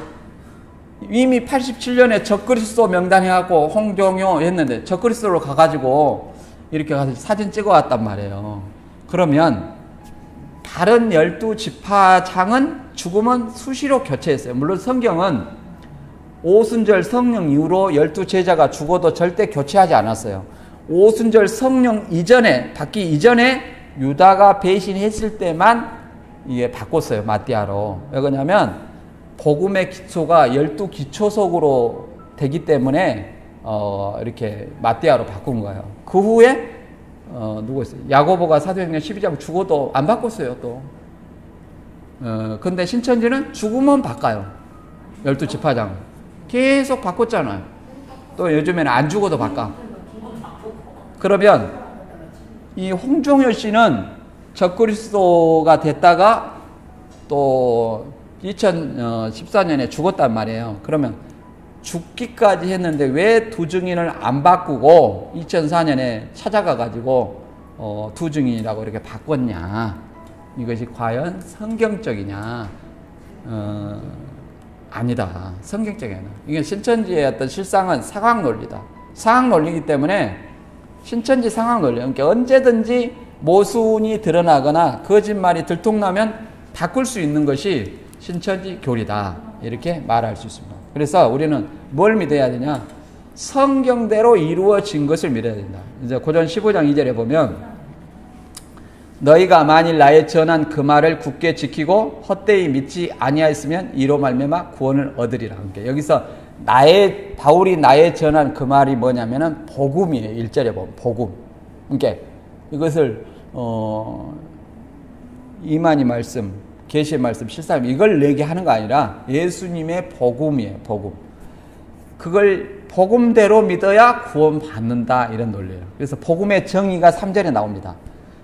A: 이미 87년에 적그리스도 명단 해갖고 홍종효 했는데 적그리스도로 가가지고 이렇게 가서 사진 찍어 왔단 말이에요. 그러면 다른 12지파장은 죽음은 수시로 교체했어요. 물론 성경은 오순절 성령 이후로 12제자가 죽어도 절대 교체하지 않았어요. 오순절 성령 이전에, 받기 이전에 유다가 배신했을 때만 이게 바꿨어요. 마띠아로. 왜 그러냐면 복음의 기초가 12기초석으로 되기 때문에 이렇게 마띠아로 바꾼 거예요. 그 후에 누구였어요? 야고보가 사도행전 12장 죽어도 안 바꿨어요. 또 근데 신천지는 죽으면 바꿔요. 12지파장 계속 바꿨잖아요. 또 요즘에는 안 죽어도 바꿔. 그러면 이 홍종효 씨는 적그리스도가 됐다가 또 2014년에 죽었단 말이에요. 그러면 죽기까지 했는데 왜 두 증인을 안 바꾸고 2004년에 찾아가 가지고 두 증인이라고 이렇게 바꿨냐? 이것이 과연 성경적이냐? 아니다. 성경적이냐? 이게 신천지의 어떤 실상은 상황 논리다. 상황 논리이기 때문에 신천지 상황 논리, 그러니까 언제든지 모순이 드러나거나 거짓말이 들통나면 바꿀 수 있는 것이 신천지 교리다. 이렇게 말할 수 있습니다. 그래서 우리는 뭘 믿어야 되냐? 성경대로 이루어진 것을 믿어야 된다. 이제 고전 15장 2절에 보면 너희가 만일 나의 전한 그 말을 굳게 지키고 헛되이 믿지 아니하였으면 이로 말미암아 구원을 얻으리라. 그러니까 여기서 바울이 나의 전한 그 말이 뭐냐면은 복음이에요. 1절에 보면 복음. 그러니까 이것을 이만희 말씀, 계시의 말씀, 실상 이걸 얘기하는 거 아니라 예수님의 복음이에요. 복음. 그걸 복음대로 믿어야 구원받는다. 이런 논리예요. 그래서 복음의 정의가 3절에 나옵니다.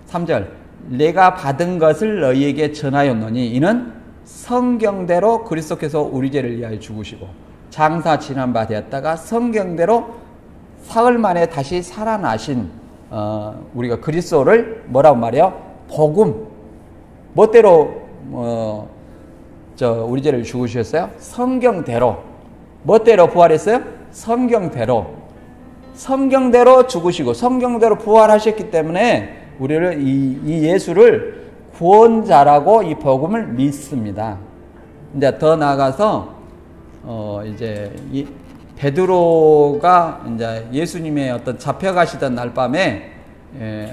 A: 3절 내가 받은 것을 너희에게 전하였노니 이는 성경대로 그리스도께서 우리 죄를 위하여 죽으시고 장사 지난 바 되었다가 성경대로 사흘 만에 다시 살아나신 우리가 그리스도를 뭐라고 말해요? 복음. 멋대로 우리 죄를 죽으셨어요? 성경대로. 멋대로 부활했어요? 성경대로. 성경대로 죽으시고 성경대로 부활하셨기 때문에 우리를 이 예수를 구원자라고 이 복음을 믿습니다. 이제 더 나아가서 이제 이 베드로가 이제 예수님의 어떤 잡혀가시던 날 밤에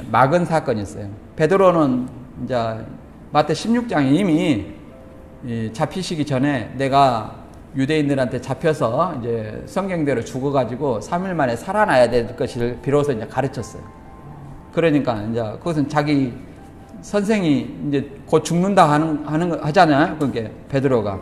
A: 막은 사건이 있어요. 베드로는 이제 마태 16장에 이미 잡히시기 전에 내가 유대인들한테 잡혀서 이제 성경대로 죽어가지고 3일 만에 살아나야 될 것을 비로소 이제 가르쳤어요. 그러니까 이제 그것은 자기 선생이 이제 곧 죽는다 하잖아요. 그게 베드로가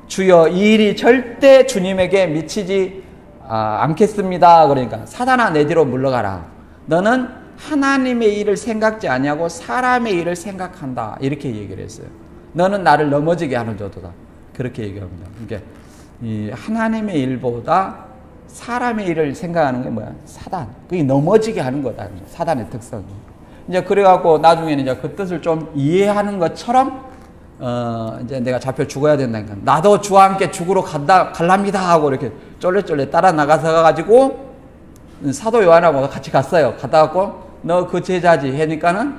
A: 주여 이 일이 절대 주님에게 미치지 않겠습니다. 그러니까 사단아 내 뒤로 물러가라. 너는 하나님의 일을 생각지 아니하고 사람의 일을 생각한다. 이렇게 얘기를 했어요. 너는 나를 넘어지게 하는 자도다. 그렇게 얘기합니다. 그러니까 이 하나님의 일보다 사람의 일을 생각하는 게 뭐야? 사단. 그게 넘어지게 하는 거다. 사단의 특성이. 이제 그래갖고 나중에는 이제 그 뜻을 좀 이해하는 것처럼 이제 내가 잡혀 죽어야 된다니까. 나도 주와 함께 죽으러 갈랍니다 하고 이렇게 쫄래쫄래 따라 나가서 가지고 사도 요한하고 같이 갔어요. 갔다 갖고 너 그 제자지 하니까는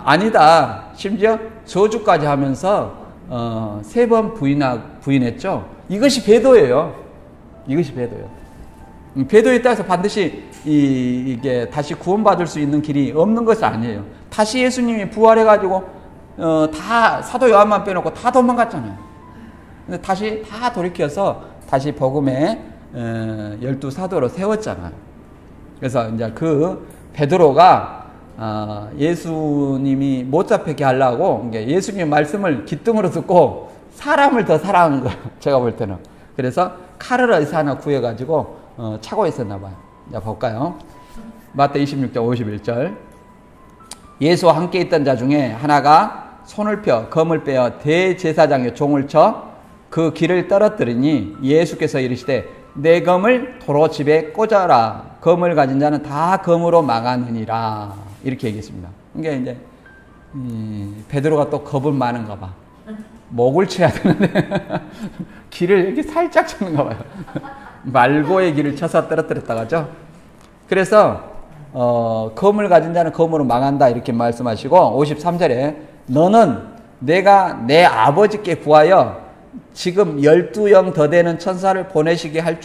A: 아니다. 심지어 저주까지 하면서 3번 부인했죠. 이것이 배도예요. 이것이 배도예요. 배도에 따라서 반드시 이게 다시 구원받을 수 있는 길이 없는 것이 아니에요. 다시 예수님이 부활해가지고 다 사도 요한만 빼놓고 다 도망갔잖아요. 근데 다시 다 돌이켜서 다시 복음의 12사도로 세웠잖아요. 그래서 이제 그 베드로가 예수님이 못 잡히게 하려고 예수님 말씀을 기뜸으로 듣고 사람을 더 사랑한 거예요. 제가 볼 때는. 그래서 칼을 어디서 하나 구해가지고 차고 있었나 봐요. 자, 볼까요? 마태 26장 51절. 예수와 함께 있던 자 중에 하나가 손을 펴 검을 빼어 대제사장의 종을 쳐 그 길을 떨어뜨리니 예수께서 이르시되 내 검을 도로 집에 꽂아라. 검을 가진 자는 다 검으로 망하느니라. 이렇게 얘기했습니다. 그러니까 이제 베드로가 또 겁은 많은가 봐. 목을 쳐야 되는데 길을 이렇게 살짝 쳤는가 봐요. 말고의 길을 쳐서 떨어뜨렸다고 하죠. 그래서 검을 가진 자는 검으로 망한다 이렇게 말씀하시고 53절에 너는 내가 내 아버지께 구하여 지금 12영 더 되는 천사를 보내시게 할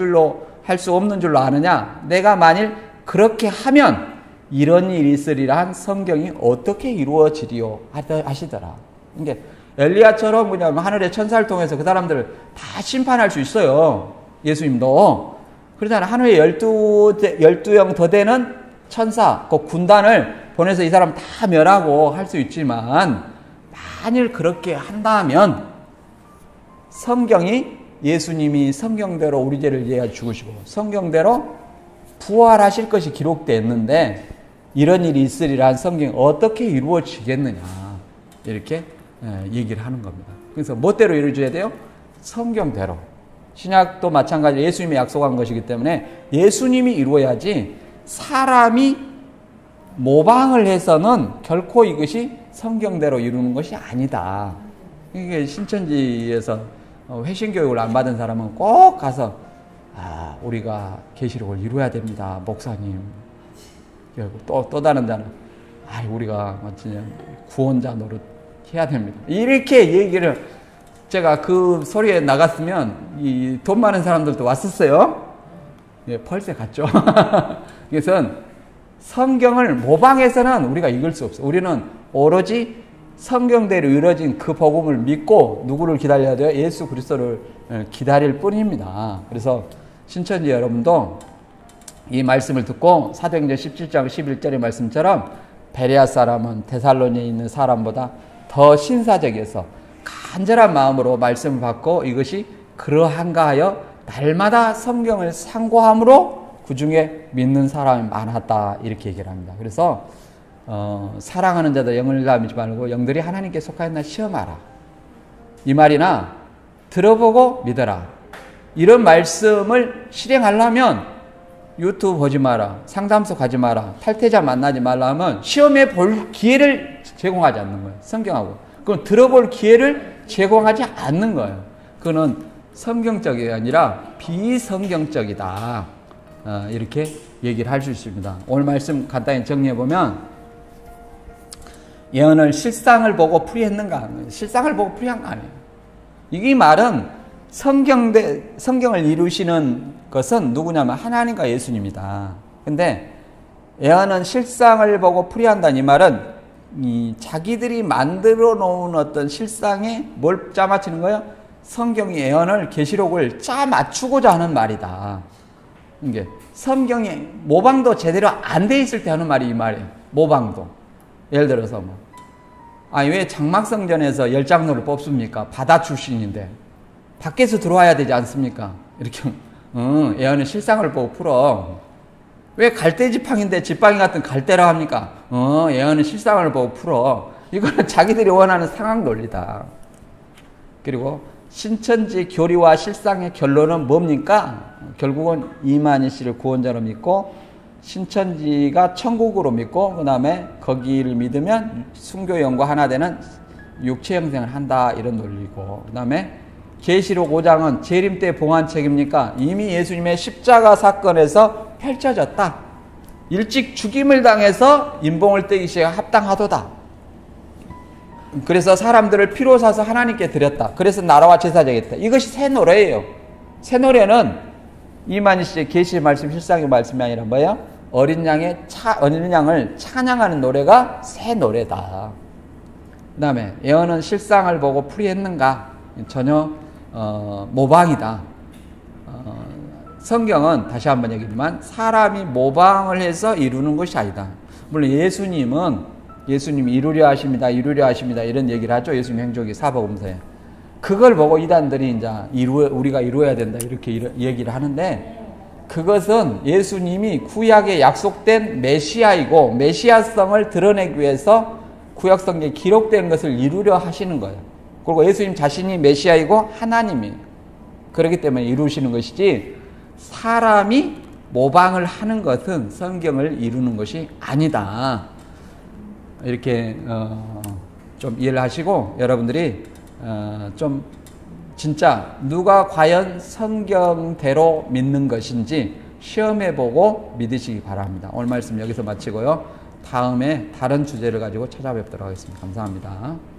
A: 수 없는 줄로 아느냐? 내가 만일 그렇게 하면 이런 일이 있으리라 한 성경이 어떻게 이루어지리요? 하시더라. 그러니까 엘리야처럼 그냥 하늘의 천사를 통해서 그 사람들을 다 심판할 수 있어요. 예수님도. 그러잖아요. 하늘에 12영 더 되는 천사, 그 군단을 보내서 이 사람 다 멸하고 할 수 있지만 만일 그렇게 한다면 성경이 예수님이 성경대로 우리 죄를 위하여 죽으시고 성경대로 부활하실 것이 기록되어 있는데 이런 일이 있으리라 한 성경이 어떻게 이루어지겠느냐 이렇게 얘기를 하는 겁니다. 그래서 뭐대로 이루어져야 돼요? 성경대로. 신약도 마찬가지로 예수님이 약속한 것이기 때문에 예수님이 이루어야지 사람이 모방을 해서는 결코 이것이 성경대로 이루는 것이 아니다. 이게 신천지에서 회신교육을 안 받은 사람은 꼭 가서 우리가 계시록을 이루어야 됩니다. 목사님. 또 다른 자는 우리가 구원자 노릇 해야 됩니다. 이렇게 얘기를 제가 그 소리에 나갔으면 이 돈 많은 사람들도 왔었어요. 예, 펄세 갔죠. 그래서 성경을 모방해서는 우리가 이길 수 없어요. 우리는 오로지 성경대로 이루어진 그 복음을 믿고 누구를 기다려야 돼요? 예수 그리스도를 기다릴 뿐입니다. 그래서 신천지 여러분도 이 말씀을 듣고 사도행전 17장 11절의 말씀처럼 베레아 사람은 데살로니에 있는 사람보다 더 신사적이어서 간절한 마음으로 말씀을 받고 이것이 그러한가 하여 날마다 성경을 상고함으로 그 중에 믿는 사람이 많았다 이렇게 얘기를 합니다. 그래서 사랑하는 자들 영을 담지 말고 영들이 하나님께 속하였나 시험하라. 이 말이나 들어보고 믿어라. 이런 말씀을 실행하려면 유튜브 보지 마라. 상담소 가지 마라. 탈퇴자 만나지 말라 하면 시험해 볼 기회를 제공하지 않는 거예요. 성경하고. 그건 들어볼 기회를 제공하지 않는 거예요. 그거는 성경적이 아니라 비성경적이다. 이렇게 얘기를 할 수 있습니다. 오늘 말씀 간단히 정리해보면 예언을 실상을 보고 풀이했는가? 실상을 보고 풀이한 거 아니에요. 이 말은 성경을 이루시는 것은 누구냐면 하나님과 예수님이다. 근데 예언은 실상을 보고 풀이한다는 이 말은 자기들이 만들어 놓은 어떤 실상에 뭘 짜맞추는 거예요? 성경이 예언을 계시록을 짜맞추고자 하는 말이다. 이게 성경이 모방도 제대로 안 돼 있을 때 하는 말이 이 말이에요. 모방도. 예를 들어서 왜 장막성전에서 10장로를 뽑습니까? 바다 출신인데 밖에서 들어와야 되지 않습니까? 이렇게 예언의 실상을 보고 풀어. 왜 갈대 지팡인데 지팡이 같은 갈대라 합니까? 예언은 실상을 보고 풀어. 이거는 자기들이 원하는 상황 논리다. 그리고 신천지 교리와 실상의 결론은 뭡니까? 결국은 이만희 씨를 구원자로 믿고 신천지가 천국으로 믿고 그 다음에 거기를 믿으면 순교영과 하나 되는 육체 형성을 한다, 이런 논리고, 그 다음에 계시록 5장은 재림 때 봉환책입니까? 이미 예수님의 십자가 사건에서 펼쳐졌다. 일찍 죽임을 당해서 인봉을 떼기 시작 합당하도다. 그래서 사람들을 피로 사서 하나님께 드렸다. 그래서 나라와 제사 되겠다. 이것이 새 노래예요. 새 노래는 이만희 씨의 계시의 말씀, 실상의 말씀이 아니라 뭐야? 어린 양을 찬양하는 노래가 새 노래다. 그 다음에 예언은 실상을 보고 풀이했는가? 전혀 모방이다. 성경은 다시 한번 얘기지만 사람이 모방을 해서 이루는 것이 아니다. 물론 예수님이 이루려 하십니다, 이루려 하십니다, 이런 얘기를 하죠. 예수님 행적이 사복음서에. 그걸 보고 이단들이 이제 우리가 이루어야 된다, 이렇게 얘기를 하는데, 그것은 예수님이 구약에 약속된 메시아이고 메시아성을 드러내기 위해서 구약성경에 기록된 것을 이루려 하시는 거예요. 그리고 예수님 자신이 메시아이고 하나님이에요. 그렇기 때문에 이루시는 것이지, 사람이 모방을 하는 것은 성경을 이루는 것이 아니다. 이렇게 좀 이해를 하시고, 여러분들이 좀 진짜 누가 과연 성경대로 믿는 것인지 시험해보고 믿으시기 바랍니다. 오늘 말씀 여기서 마치고요. 다음에 다른 주제를 가지고 찾아뵙도록 하겠습니다. 감사합니다.